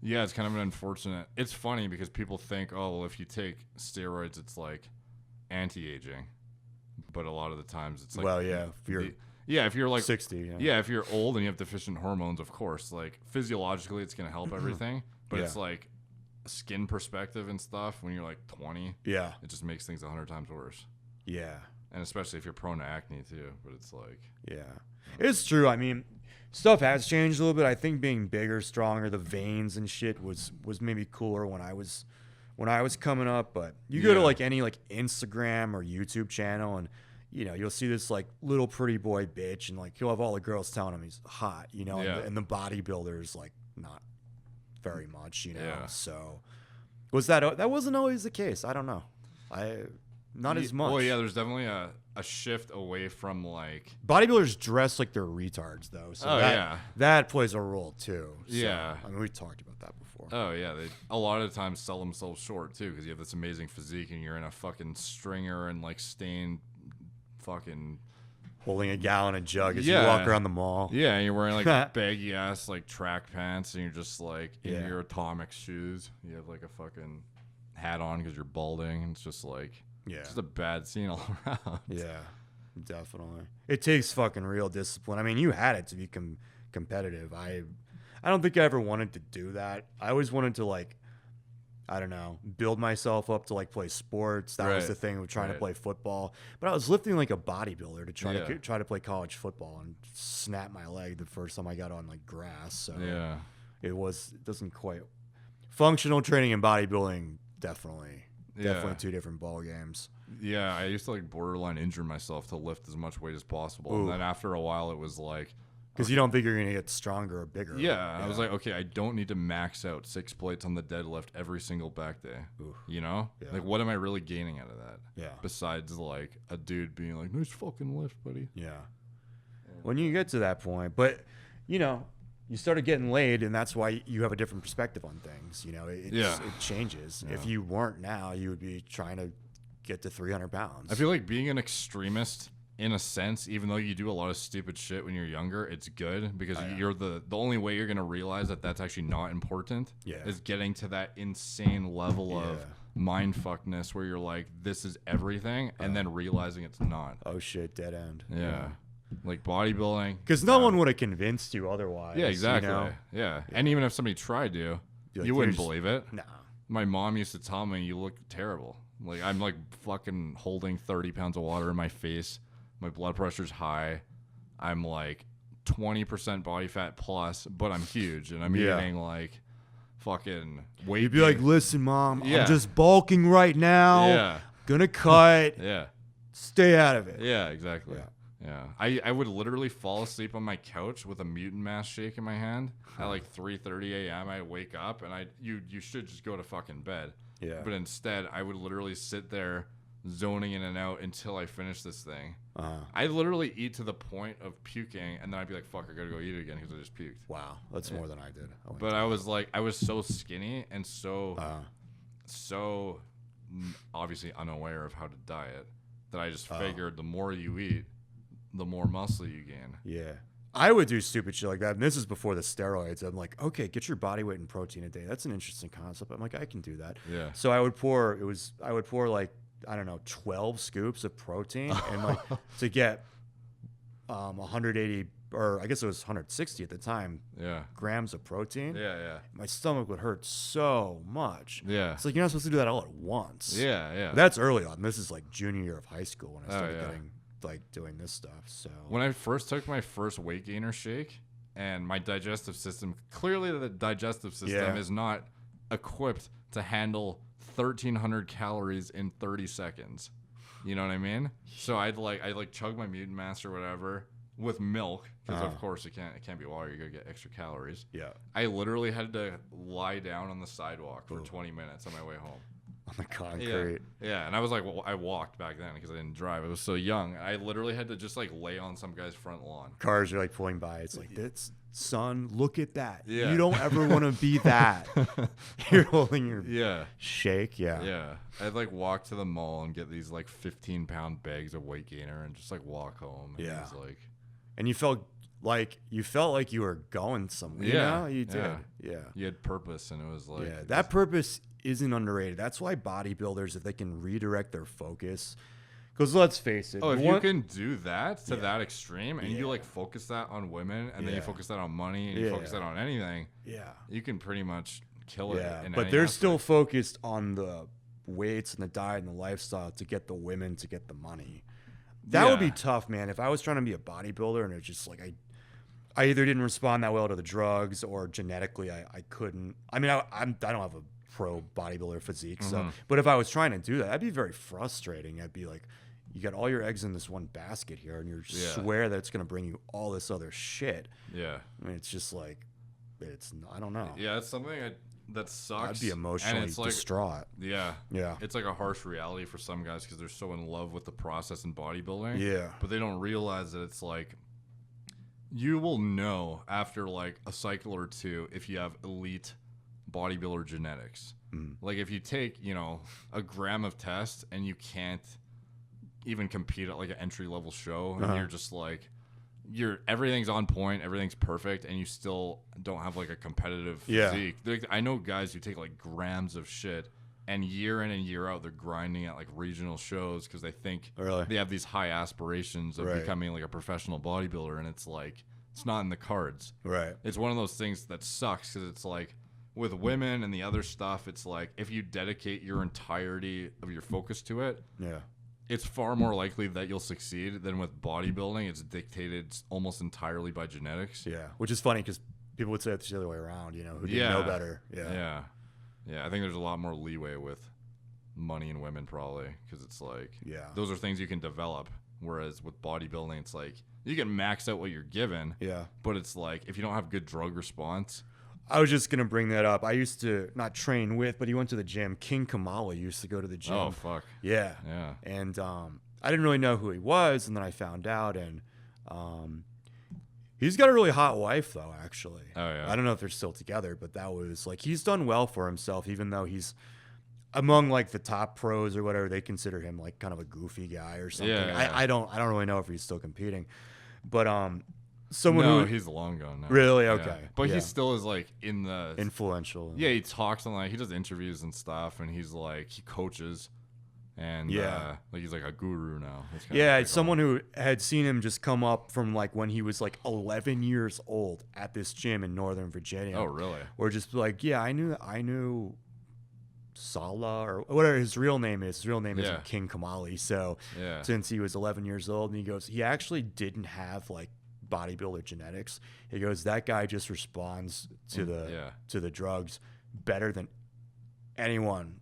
Yeah, it's kind of an unfortunate. It's funny because people think, oh, well, if you take steroids, it's like anti-aging. But a lot of the times it's like, well, yeah, if you're like 60, if you're old and you have deficient hormones, of course, like physiologically it's going to help everything, but it's like skin perspective and stuff when you're like 20, it just makes things 100 times worse. Yeah. And especially if you're prone to acne too, but it's like, it's true. I mean, stuff has changed a little bit. I think being bigger, stronger, the veins and shit was maybe cooler when I was coming up, but you go to like any like Instagram or YouTube channel and you know, you'll see this like little pretty boy bitch and like he'll have all the girls telling him he's hot, you know, and the bodybuilders like not very much, you know. So that wasn't always the case. I don't know. Not as much. Well, yeah, there's definitely a shift away from like bodybuilders dress like they're retards though. So that plays a role too. So, yeah. I mean, we talked about that before. Oh yeah, they a lot of times sell themselves short too because you have this amazing physique and you're in a fucking stringer and like stained fucking holding a gallon of jug as you walk around the mall. Yeah, and you're wearing like baggy ass like track pants and you're just like in your atomic shoes. You have like a fucking hat on because you're balding. And it's just like it's just a bad scene all around. Yeah, definitely. It takes fucking real discipline. I mean, you had it to be competitive. I don't think I ever wanted to do that. I always wanted to like I don't know, build myself up to like play sports. That was Right. the thing of trying to Right. play football. But I was lifting like a bodybuilder to try Yeah. to try to play college football and snap my leg the first time I got on like grass. So Yeah. it doesn't quite functional training and bodybuilding definitely Yeah. two different ball games. Yeah, I used to like borderline injure myself to lift as much weight as possible. Ooh. And then after a while it was like, Because you don't think you're gonna get stronger or bigger. yeah, I was like, okay, I don't need to max out 6 plates on the deadlift every single back day. Ooh. You know? Yeah. Like, what am I really gaining out of that? Yeah. Besides, like, a dude being like, nice fucking lift, buddy. Yeah. When you get to that point, but you know, you started getting laid, and that's why you have a different perspective on things. You know, it changes. Yeah. If you weren't now, you would be trying to get to 300 pounds. I feel like being an extremist, in a sense, even though you do a lot of stupid shit when you're younger, it's good because you're the only way you're gonna realize that that's actually not important. Yeah. Is getting to that insane level of mind fuckness where you're like, this is everything, and then realizing it's not. Oh shit, dead end. Yeah. Like bodybuilding. Because no one would have convinced you otherwise. Yeah, exactly. You know? Yeah. And even if somebody tried to, Like, you wouldn't "Here's-" believe it. Nah. My mom used to tell me, you look terrible. Like, I'm like fucking holding 30 pounds of water in my face. My blood pressure's high. I'm like 20% body fat plus, but I'm huge. And I'm eating like fucking weight. You'd be like, listen, Mom, Yeah. I'm just bulking right now. Yeah. Gonna cut. Yeah. Stay out of it. Yeah, exactly. Yeah. Yeah. I would literally fall asleep on my couch with a mutant mass shake in my hand at like 3:30 a.m. I wake up and you should just go to fucking bed. Yeah. But instead, I would literally sit there zoning in and out until I finish this thing. I literally eat to the point of puking, and then I'd be like, fuck, I gotta go eat it again because I just puked. Wow. That's more than I did. But I was like, I was so skinny and so obviously unaware of how to diet that I just figured the more you eat, the more muscle you gain. Yeah. I would do stupid shit like that. And this is before the steroids. I'm like, okay, get your body weight in protein a day. That's an interesting concept. I'm like, I can do that. Yeah. So I would pour like, I don't know, 12 scoops of protein and like to get 180, or I guess it was 160 at the time, grams of protein. Yeah. My stomach would hurt so much. Yeah. It's like, you're not supposed to do that all at once. Yeah. But that's early on. This is like junior year of high school when I started getting like doing this stuff. So when I first took my first weight gainer shake, and my digestive system, clearly the digestive system is not equipped to handle 1,300 calories in 30 seconds. You know what I mean? So I'd chug my Mutant Mass or whatever with milk, because of course it can't be water. You gotta get extra calories. Yeah. I literally had to lie down on the sidewalk for 20 minutes on my way home. On the concrete. Yeah, and I was like, well, I walked back then because I didn't drive. I was so young. I literally had to just like lay on some guy's front lawn. Cars are like pulling by. It's like, that's, son, look at that. Yeah. You don't ever want to be that. You're holding your shake. Yeah. Yeah. I'd like walk to the mall and get these like 15-pound bags of weight gainer and just like walk home. And Yeah. it was like, And you felt like you were going somewhere. You know? You did. Yeah. you had purpose, and it was like, Yeah. That purpose isn't underrated. That's why bodybuilders, if they can redirect their focus, because let's face it. oh, if you can do that to that extreme, and you Yeah. like focus that on women, and then you Yeah. focus that on money, and you focus that on anything, Yeah. you can pretty much kill it. Yeah. in But any they're aspect. still focused on the weights and the diet and the lifestyle to get the women, to get the money. That would be Yeah. tough, man. If I was trying to be a bodybuilder and it's just like I either didn't respond that well to the drugs, or genetically I couldn't. I mean, I don't have a pro bodybuilder physique, so. But if I was trying to do that, that'd be very frustrating. I'd be like, you got all your eggs in this one basket here, and you swear that it's gonna bring you all this other shit. Yeah. I mean, it's just like, I don't know. Yeah, it's something that sucks. I'd be emotionally and it's like, distraught. Yeah. Yeah. It's like a harsh reality for some guys because they're so in love with the process in bodybuilding. Yeah. But they don't realize that it's like, you will know after like a cycle or two if you have elite bodybuilder genetics. Like if you take, a gram of test and you can't even compete at like an entry level show, and you're just like, everything's on point, everything's perfect, and you still don't have like a competitive physique. Like, I know guys who take like grams of shit, and year in and year out they're grinding at like regional shows because they think they have these high aspirations of becoming like a professional bodybuilder, and it's like, it's not in the cards. Right. It's one of those things that sucks because it's like, with women and the other stuff, it's like if you dedicate your entirety of your focus to it, it's far more likely that you'll succeed than with bodybuilding. It's dictated almost entirely by genetics. Yeah, which is funny because people would say it's the other way around, you know, who didn't know better. Yeah. I think there's a lot more leeway with money and women probably because it's like those are things you can develop. Whereas with bodybuilding, it's like you can max out what you're given. Yeah. But it's like if you don't have good drug response. I was just going to bring that up. I used to not train with, but he went to the gym. King Kamala used to go to the gym. Oh, fuck. Yeah. And I didn't really know who he was, and then I found out, and he's got a really hot wife, though, actually. Oh, yeah. I don't know if they're still together, but that was, like, he's done well for himself, even though he's among, like, the top pros or whatever. They consider him, like, kind of a goofy guy or something. Yeah. I don't really know if he's still competing. But he's long gone now. Really? Okay. Yeah. But he still is like in the influential. Yeah, he talks on like he does interviews and stuff, and he's like he coaches, and like he's like a guru now. It's someone who had seen him just come up from like when he was like 11 years old at this gym in Northern Virginia. Oh, really? Or just like I knew Salah or whatever his real name is. His real name isn't King Kamali. So since he was 11 years old, and he goes, he actually didn't have like bodybuilder genetics. He goes, that guy just responds to the drugs better than anyone,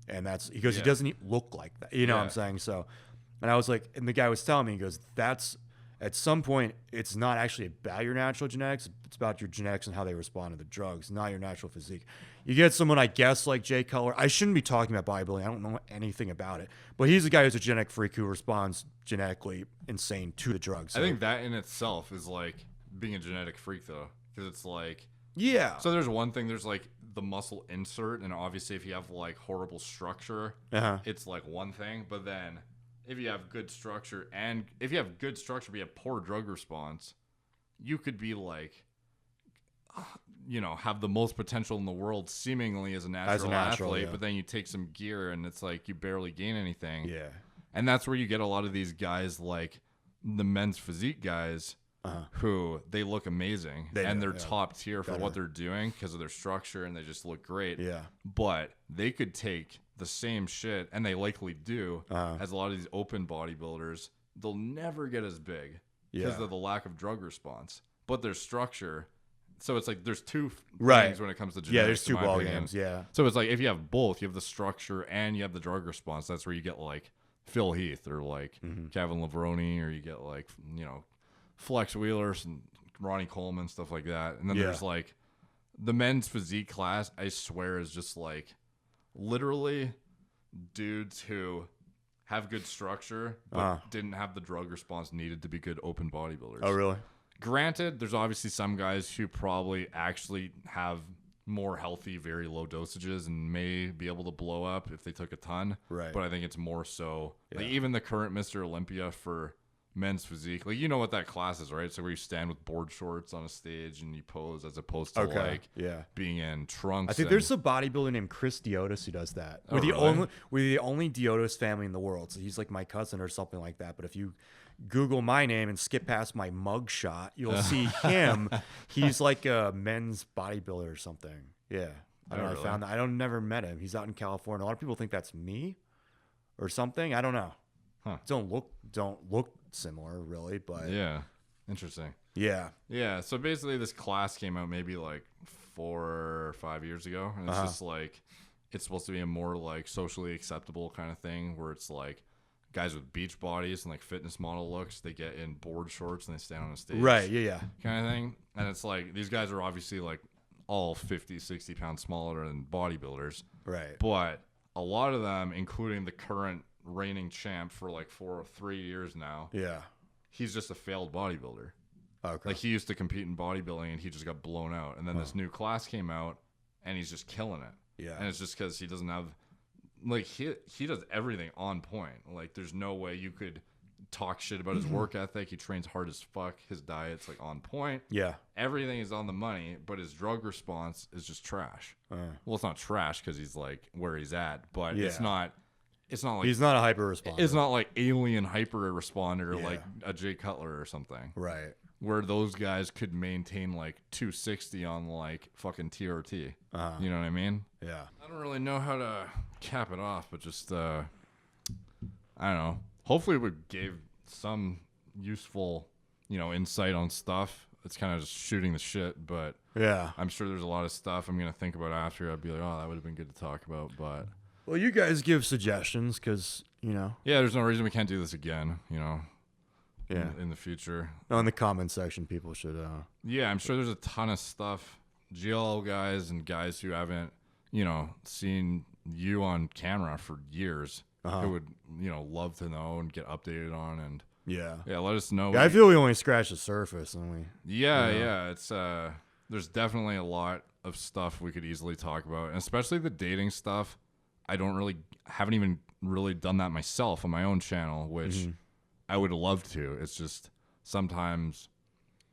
and that's he goes, he doesn't look like that, you know what I'm saying? So, and I was like, and the guy was telling me, he goes, that's at some point it's not actually about your natural genetics, it's about your genetics and how they respond to the drugs, not your natural physique. You get someone, I guess, like Jay Cutler. I shouldn't be talking about bodybuilding. I don't know anything about it. But he's a guy who's a genetic freak who responds genetically insane to the drugs. So. I think that in itself is like being a genetic freak, though. Because it's like... Yeah. So there's one thing. There's like the muscle insert. And obviously if you have like horrible structure, it's like one thing. But then if you have good structure but you have poor drug response, you could be like... have the most potential in the world seemingly as a natural athlete, but then you take some gear and it's like you barely gain anything. Yeah. And that's where you get a lot of these guys like the men's physique guys who they look amazing and they're top tier for what they're doing because of their structure and they just look great. Yeah. But they could take the same shit, and they likely do, as a lot of these open bodybuilders. They'll never get as big because of the lack of drug response. But their structure... So it's like there's two things when it comes to genetics. Yeah, there's two ball games. Yeah. So it's like if you have both, you have the structure and you have the drug response. That's where you get like Phil Heath or like Kevin Levrone, or you get like Flex Wheelers and Ronnie Coleman, stuff like that. And then there's like the men's physique class. I swear is just like literally dudes who have good structure but didn't have the drug response needed to be good open bodybuilders. Oh, really? Granted, there's obviously some guys who probably actually have more healthy, very low dosages and may be able to blow up if they took a ton. Right. But I think it's more so, like even the current Mr. Olympia for men's physique, like you know what that class is, right? So where you stand with board shorts on a stage and you pose, as opposed to being in trunks. I think there's a bodybuilder named Chris Deoudes who does that. We're the only Deoudes family in the world. So he's like my cousin or something like that. But if you Google my name and skip past my mug shot, you'll see him. He's like a men's bodybuilder or something. Yeah. I don't know. I found that. Never met him. He's out in California. A lot of people think that's me or something. I don't know. Don't look similar really, but yeah. Interesting. Yeah. Yeah. So basically this class came out maybe like 4 or 5 years ago. And it's just like, it's supposed to be a more like socially acceptable kind of thing where it's like, guys with beach bodies and like fitness model looks, they get in board shorts and they stand on a stage. Right, yeah. Kind of thing. And it's like, these guys are obviously like all 50, 60 pounds smaller than bodybuilders. Right. But a lot of them, including the current reigning champ for like 4 or 3 years now. Yeah. He's just a failed bodybuilder. Okay. Like he used to compete in bodybuilding and he just got blown out. And then this new class came out and he's just killing it. Yeah. And it's just because he doesn't have... Like he does everything on point. Like there's no way you could talk shit about his work ethic. He trains hard as fuck. His diet's like on point. Yeah. Everything is on the money, but his drug response is just trash. Well, it's not trash because he's like where he's at, but it's not like he's not a hyper responder. It's not like alien hyper responder like a Jay Cutler or something. Right. where those guys could maintain like 260 on like fucking TRT. You know what I mean? Yeah. I don't really know how to cap it off, but just I don't know. Hopefully we gave some useful, insight on stuff. It's kind of just shooting the shit, but Yeah. I'm sure there's a lot of stuff I'm going to think about after. I'd be like, oh, that would have been good to talk about, but Well, you guys give suggestions because, yeah, there's no reason we can't do this again, Yeah. in the future. No, in the comment section, people should. Yeah, I'm sure there's a ton of stuff. GLO guys and guys who haven't, seen you on camera for years who would, love to know and get updated on. And Yeah. let us know. Yeah, I feel we only scratched the surface, and we. Yeah. It's there's definitely a lot of stuff we could easily talk about, and especially the dating stuff. I haven't even really done that myself on my own channel, which I would love to. It's just sometimes,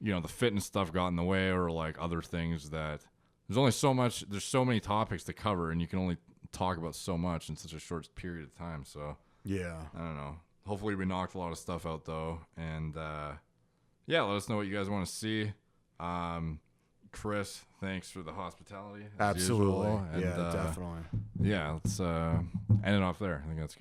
the fitness stuff got in the way, or like other things that there's only so much. There's so many topics to cover, and you can only talk about so much in such a short period of time. So Yeah. I don't know. Hopefully we knocked a lot of stuff out though, and let us know what you guys want to see. Chris, thanks for the hospitality. Absolutely. Usual. And, yeah, definitely. Yeah, let's end it off there. I think that's good.